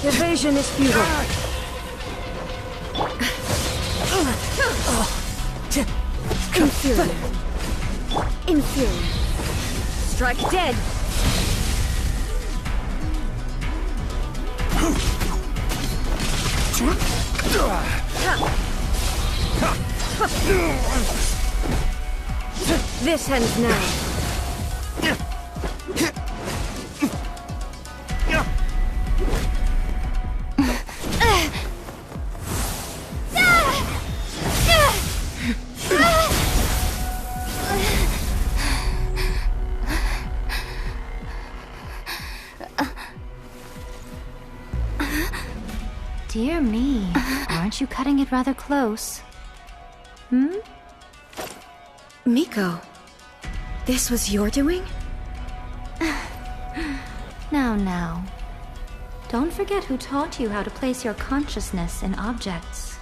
Evasion is futile. Inferior. In fury. Strike dead! This ends now. Dear me, aren't you cutting it rather close? Miko, this was your doing? Now. Don't forget who taught you how to place your consciousness in objects.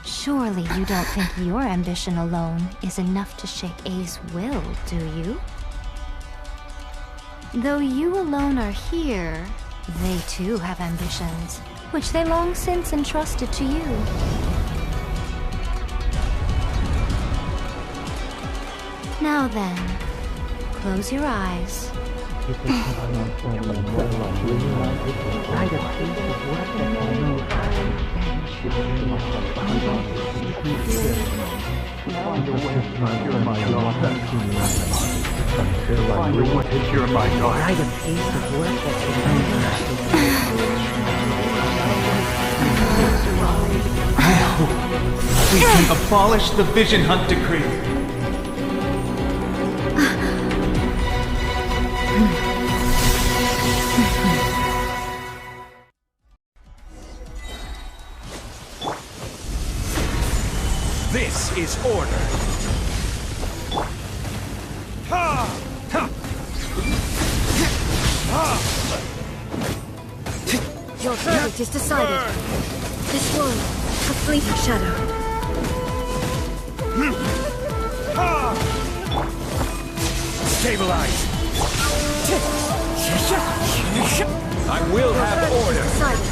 Surely you don't think your ambition alone is enough to shake A's will, do you? Though you alone are here, they too have ambitions, which they long since entrusted to you. Now then, close your eyes. We can abolish the Vision Hunt Decree. This is order. Ha! Ha! Your verdict is decided. This one, a fleeting shadow. Stabilize! I will have order! Decided.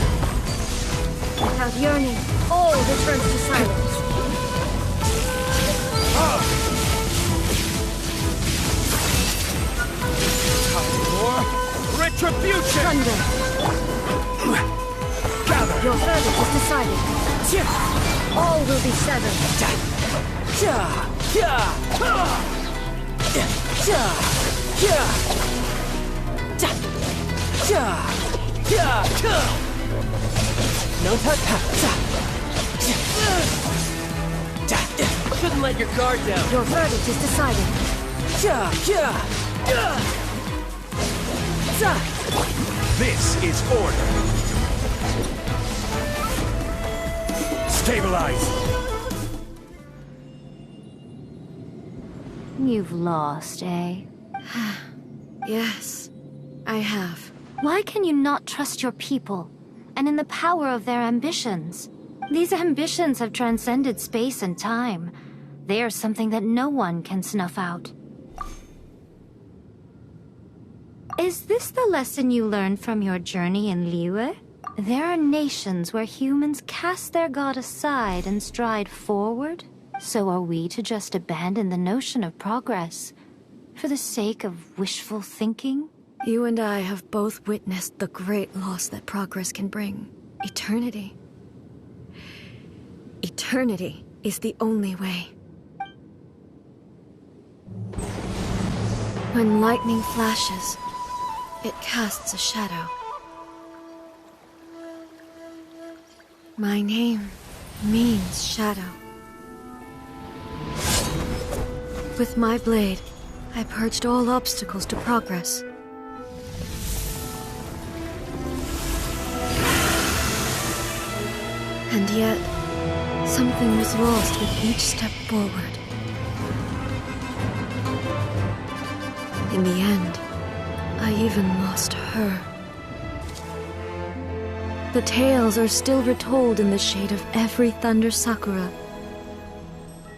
Without yearning, all returns to silence. Time for retribution! Thunder. Gather! Your verdict is decided. All will be severed. No touch. Shouldn't let your guard down. Your verdict is decided. This is order. Stabilize! You've lost, eh? Yes, I have. Why can you not trust your people, and in the power of their ambitions? These ambitions have transcended space and time. They are something that no one can snuff out. Is this the lesson you learned from your journey in Liyue? There are nations where humans cast their god aside and stride forward. So are we to just abandon the notion of progress for the sake of wishful thinking? You and I have both witnessed the great loss that progress can bring. Eternity. Eternity is the only way. When lightning flashes, it casts a shadow. My name means shadow. With my blade, I purged all obstacles to progress. And yet, something was lost with each step forward. In the end, I even lost her. The tales are still retold in the shade of every Thunder Sakura.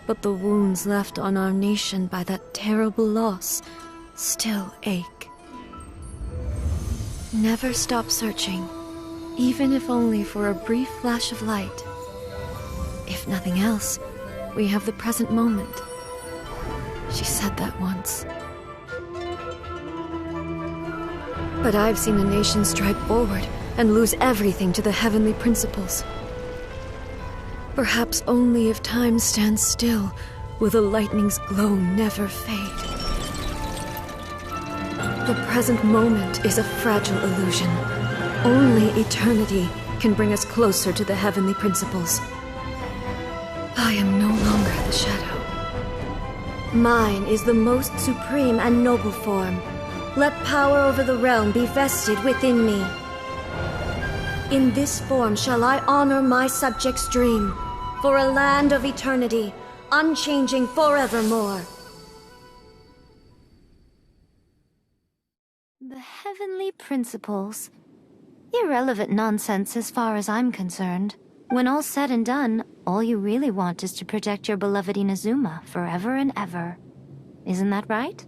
But the wounds left on our nation by that terrible loss still ache. Never stop searching, even if only for a brief flash of light. If nothing else, we have the present moment. She said that once. But I've seen a nation stride forward and lose everything to the heavenly principles. Perhaps only if time stands still will the lightning's glow never fade. The present moment is a fragile illusion. Only eternity can bring us closer to the heavenly principles. I am no longer the shadow. Mine is the most supreme and noble form. Let power over the realm be vested within me. In this form shall I honor my subjects' dream, for a land of eternity, unchanging forevermore. The heavenly principles. Irrelevant nonsense as far as I'm concerned. When all's said and done, all you really want is to protect your beloved Inazuma forever and ever. Isn't that right?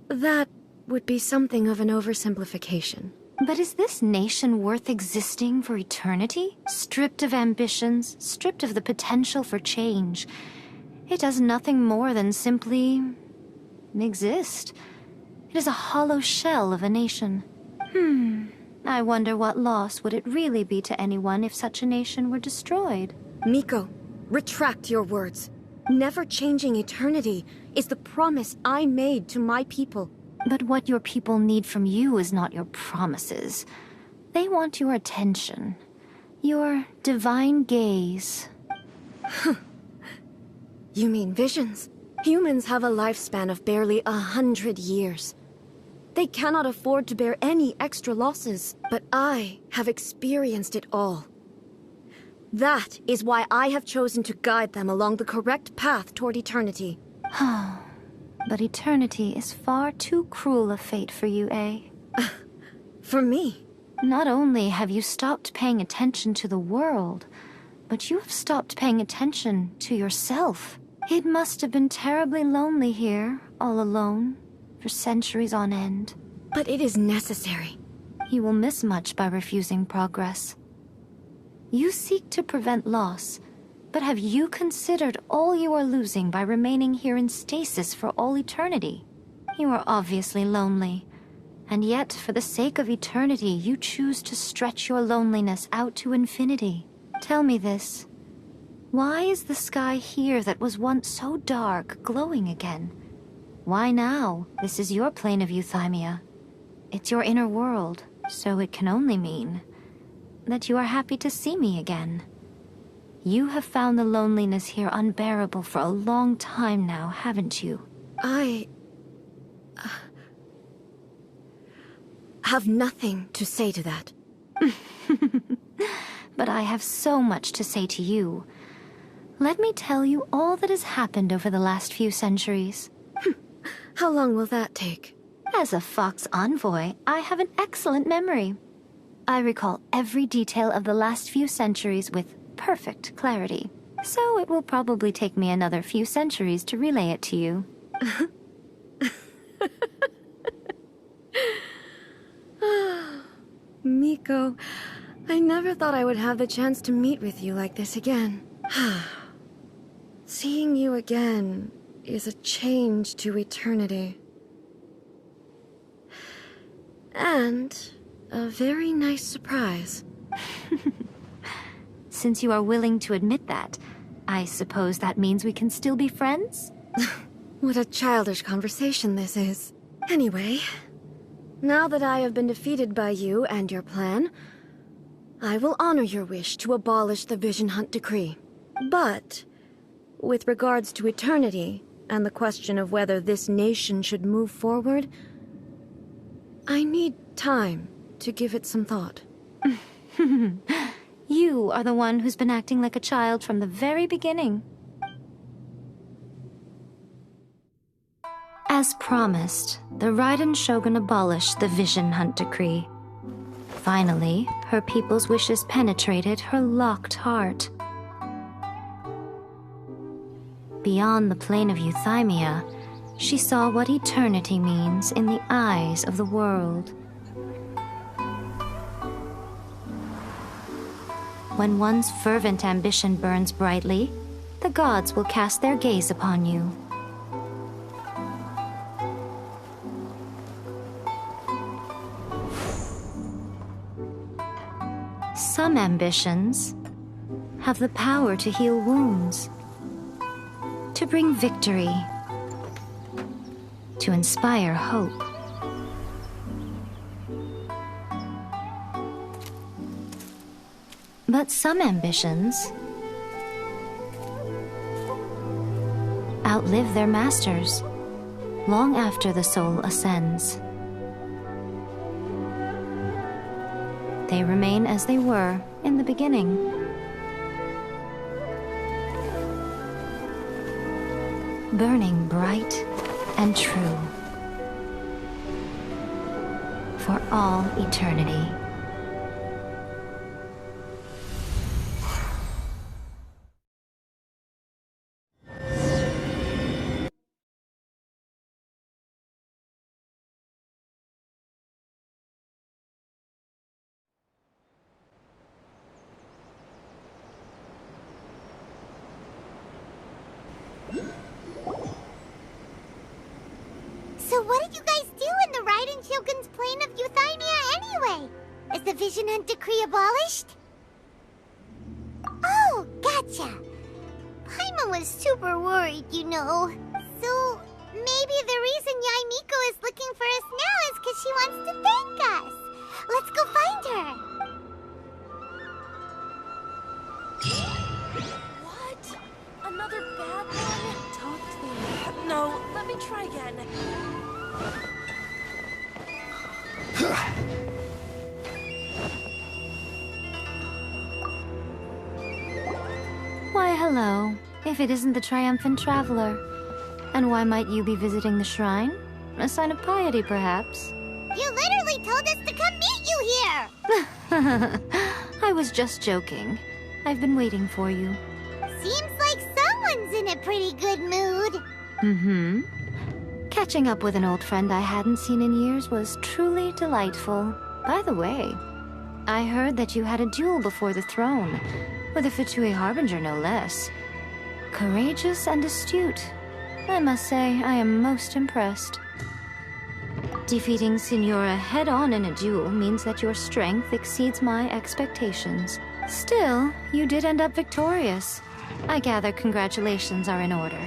That would be something of an oversimplification. But is this nation worth existing for eternity? Stripped of ambitions, stripped of the potential for change. It does nothing more than simply exist. It is a hollow shell of a nation. I wonder what loss would it really be to anyone if such a nation were destroyed. Miko, retract your words. Never changing eternity is the promise I made to my people. But what your people need from you is not your promises. They want your attention. Your divine gaze. You mean visions? Humans have a lifespan of barely 100 years. They cannot afford to bear any extra losses. But I have experienced it all. That is why I have chosen to guide them along the correct path toward eternity. But eternity is far too cruel a fate for you, eh? For me? Not only have you stopped paying attention to the world, but you have stopped paying attention to yourself. It must have been terribly lonely here, all alone, for centuries on end. But it is necessary. You will miss much by refusing progress. You seek to prevent loss, but have you considered all you are losing by remaining here in stasis for all eternity? You are obviously lonely, and yet for the sake of eternity you choose to stretch your loneliness out to infinity. Tell me this. Why is the sky here that was once so dark glowing again? Why now? This is your plane of euthymia. It's your inner world, so it can only mean that you are happy to see me again. You have found the loneliness here unbearable for a long time now, haven't you? I have nothing to say to that. But I have so much to say to you. Let me tell you all that has happened over the last few centuries. How long will that take? As a Fox envoy, I have an excellent memory. I recall every detail of the last few centuries with perfect clarity. So it will probably take me another few centuries to relay it to you. Miko, I never thought I would have the chance to meet with you like this again. Seeing you again is a change to eternity. And a very nice surprise. Since you are willing to admit that, I suppose that means we can still be friends? What a childish conversation this is. Anyway, now that I have been defeated by you and your plan, I will honor your wish to abolish the Vision Hunt Decree. But, with regards to eternity, and the question of whether this nation should move forward, I need time to give it some thought. You are the one who's been acting like a child from the very beginning. As promised, the Raiden Shogun abolished the Vision Hunt Decree. Finally, her people's wishes penetrated her locked heart. Beyond the plane of euthymia, she saw what eternity means in the eyes of the world. When one's fervent ambition burns brightly, the gods will cast their gaze upon you. Some ambitions have the power to heal wounds, to bring victory, to inspire hope. But some ambitions outlive their masters long after the soul ascends. They remain as they were in the beginning. Burning bright and true for all eternity. So what did you guys do in the Raiden Shogun's plane of Euthymia anyway? Is the Vision Hunt decree abolished? Oh, gotcha. Paimon was super worried, you know. So maybe the reason Yae Miko is looking for us now is because she wants to thank us. Let's go find her. What? Another bad one? Don't. No, let me try again. Why, hello. If it isn't the triumphant traveler. And why might you be visiting the shrine? A sign of piety, perhaps? You literally told us to come meet you here! I was just joking. I've been waiting for you. Seems like someone's in a pretty good mood. Mm-hmm. Catching up with an old friend I hadn't seen in years was truly delightful. By the way, I heard that you had a duel before the throne, with a Fatui Harbinger no less. Courageous and astute. I must say, I am most impressed. Defeating Signora head-on in a duel means that your strength exceeds my expectations. Still, you did end up victorious. I gather congratulations are in order.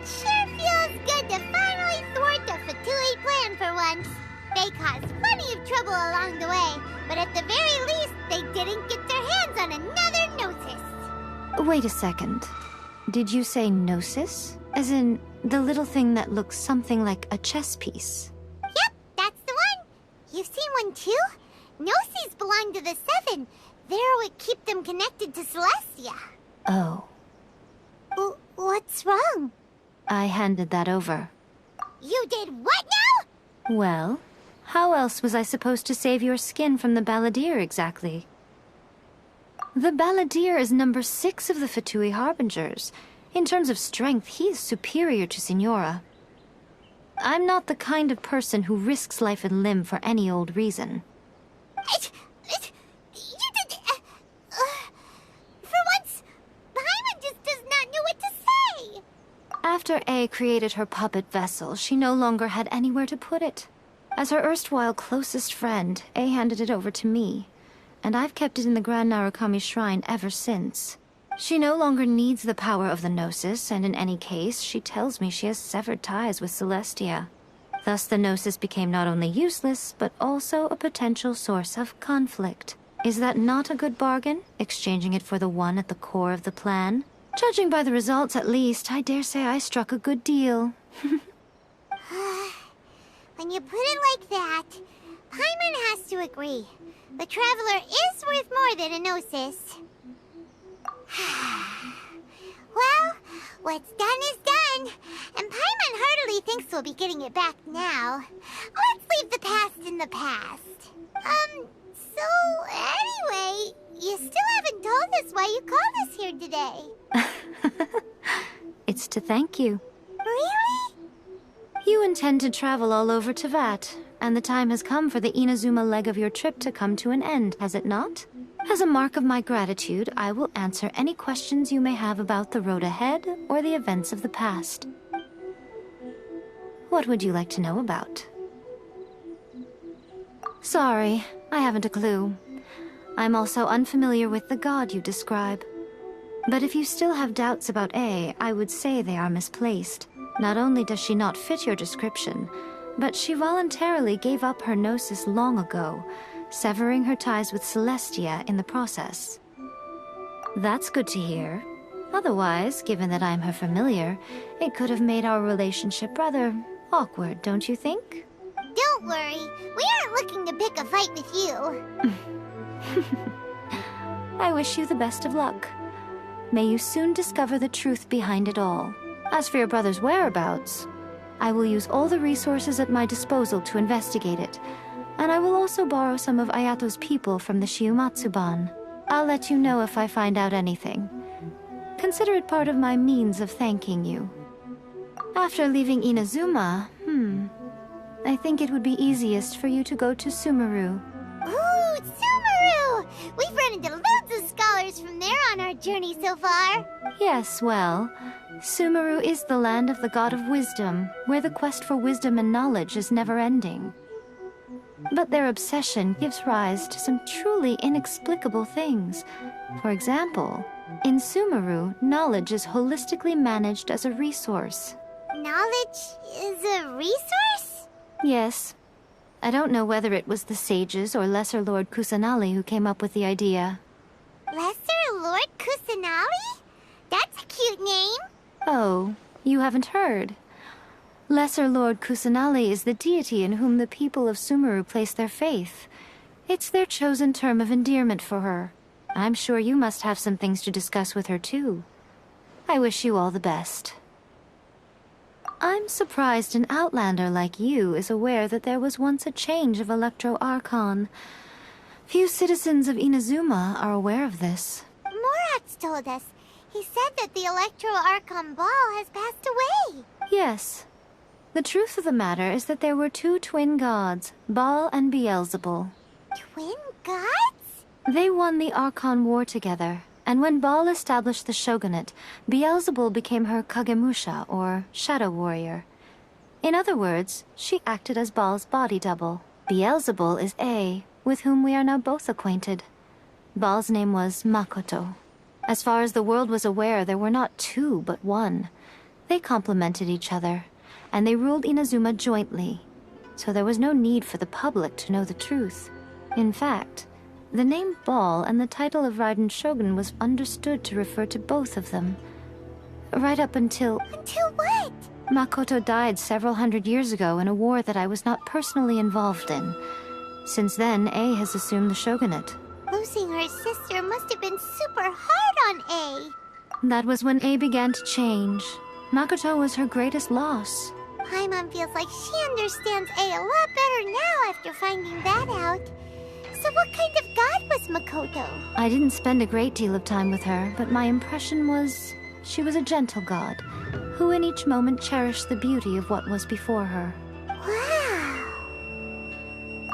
Sure feels good to finally thwart the Fatui plan for once. They caused plenty of trouble along the way, but at the very least, they didn't get their hands on another Gnosis. Wait a second. Did you say Gnosis? As in, the little thing that looks something like a chess piece? Yep, that's the one. You've seen one too? Gnosis belong to the Seven. They're what keep them connected to Celestia. Oh. What's wrong? I handed that over. You did what now? Well, how else was I supposed to save your skin from the Balladeer exactly? The Balladeer is number 6 of the Fatui Harbingers. In terms of strength, he is superior to Signora. I'm not the kind of person who risks life and limb for any old reason. For once, Paimon just does not know what to say. After A created her puppet vessel, she no longer had anywhere to put it. As her erstwhile closest friend, A handed it over to me, and I've kept it in the Grand Narukami Shrine ever since. She no longer needs the power of the Gnosis, and in any case, she tells me she has severed ties with Celestia. Thus the Gnosis became not only useless, but also a potential source of conflict. Is that not a good bargain, exchanging it for the one at the core of the plan? Judging by the results, at least, I dare say I struck a good deal. When you put it like that, Paimon has to agree. The Traveler is worth more than a Gnosis. Well, what's done is done, and Paimon heartily thinks we'll be getting it back now. Let's leave the past in the past. So anyway, you still haven't told us why you called us here today. It's to thank you. Really? You intend to travel all over Teyvat, and the time has come for the Inazuma leg of your trip to come to an end, has it not? As a mark of my gratitude, I will answer any questions you may have about the road ahead or the events of the past. What would you like to know about? Sorry, I haven't a clue. I'm also unfamiliar with the god you describe. But if you still have doubts about A, I would say they are misplaced. Not only does she not fit your description, but she voluntarily gave up her gnosis long ago, severing her ties with Celestia in the process. That's good to hear. Otherwise, given that I'm her familiar, it could have made our relationship rather awkward, don't you think? Don't worry, we aren't looking to pick a fight with you. I wish you the best of luck. May you soon discover the truth behind it all. As for your brother's whereabouts, I will use all the resources at my disposal to investigate it, and I will also borrow some of Ayato's people from the Shiumatsuban. I'll let you know if I find out anything. Consider it part of my means of thanking you. After leaving Inazuma, I think it would be easiest for you to go to Sumeru. Ooh, Sumeru! We've run into loads of scholars from there on our journey so far. Yes, well, Sumeru is the land of the god of wisdom, where the quest for wisdom and knowledge is never-ending. But their obsession gives rise to some truly inexplicable things. For example, in Sumeru, knowledge is holistically managed as a resource. Knowledge is a resource? Yes. I don't know whether it was the sages or Lesser Lord Kusanali who came up with the idea. Lesser Lord Kusanali? That's a cute name. Oh, you haven't heard. Lesser Lord Kusanali is the deity in whom the people of Sumeru place their faith. It's their chosen term of endearment for her. I'm sure you must have some things to discuss with her too. I wish you all the best. I'm surprised an outlander like you is aware that there was once a change of Electro Archon. Few citizens of Inazuma are aware of this. Morat's told us. He said that the Electro Archon Ball has passed away. Yes. The truth of the matter is that there were two twin gods, Baal and Beelzebul. Twin gods? They won the Archon War together, and when Baal established the shogunate, Beelzebul became her Kagemusha, or shadow warrior. In other words, she acted as Baal's body double. Beelzebul is A, with whom we are now both acquainted. Baal's name was Makoto. As far as the world was aware, there were not two, but one. They complemented each other, and they ruled Inazuma jointly, so there was no need for the public to know the truth. In fact, the name Baal and the title of Raiden Shogun was understood to refer to both of them. Right up until... Until what? Makoto died several hundred years ago in a war that I was not personally involved in. Since then, A has assumed the shogunate. Losing her sister must have been super hard on A. That was when A began to change. Makoto was her greatest loss. Paimon feels like she understands A a lot better now after finding that out. So what kind of god was Makoto? I didn't spend a great deal of time with her, but my impression was she was a gentle god, who in each moment cherished the beauty of what was before her. Wow!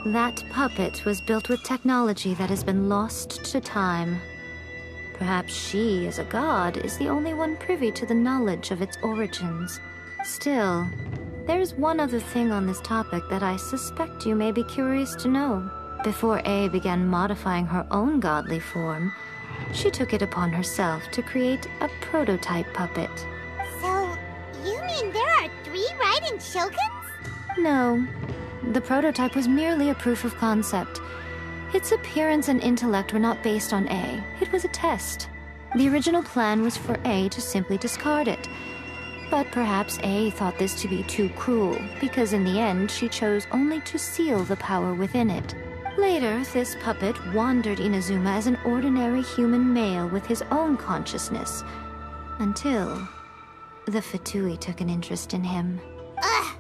That puppet was built with technology that has been lost to time. Perhaps she, as a god, is the only one privy to the knowledge of its origins. Still, there's one other thing on this topic that I suspect you may be curious to know. Before A began modifying her own godly form, she took it upon herself to create a prototype puppet. So, you mean there are 3 Raiden Shoguns? No. The prototype was merely a proof of concept. Its appearance and intellect were not based on A. It was a test. The original plan was for A to simply discard it. But perhaps A thought this to be too cruel, because in the end she chose only to seal the power within it. Later, this puppet wandered Inazuma as an ordinary human male with his own consciousness, until the Fatui took an interest in him. Ugh!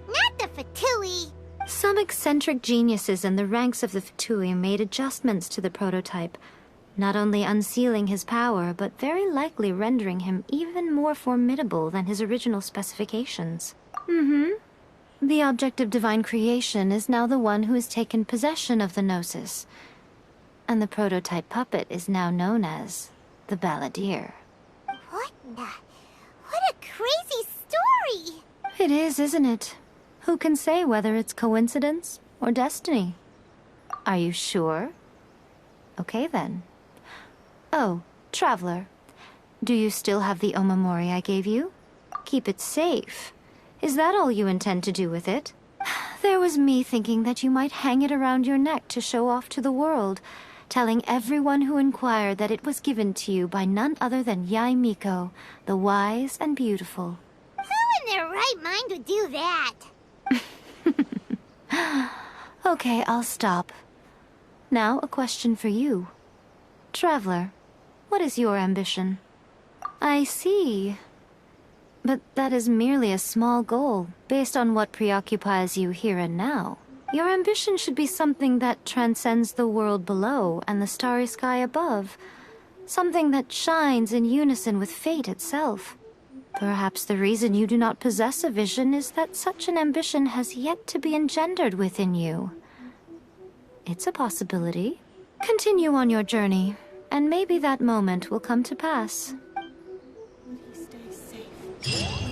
Not the Fatui! Some eccentric geniuses in the ranks of the Fatui made adjustments to the prototype, not only unsealing his power, but very likely rendering him even more formidable than his original specifications. The object of divine creation is now the one who has taken possession of the Gnosis, and the prototype puppet is now known as the Balladeer. What a crazy story! It is, isn't it? Who can say whether it's coincidence or destiny? Are you sure? Okay then. Oh, Traveler. Do you still have the Omamori I gave you? Keep it safe. Is that all you intend to do with it? There was me thinking that you might hang it around your neck to show off to the world, telling everyone who inquired that it was given to you by none other than Yae Miko, the wise and beautiful. Who in their right mind would do that? Okay, I'll stop. Now a question for you. Traveler, what is your ambition? I see. But that is merely a small goal, based on what preoccupies you here and now. Your ambition should be something that transcends the world below and the starry sky above. Something that shines in unison with fate itself. Perhaps the reason you do not possess a vision is that such an ambition has yet to be engendered within you. It's a possibility. Continue on your journey, and maybe that moment will come to pass. Stay safe.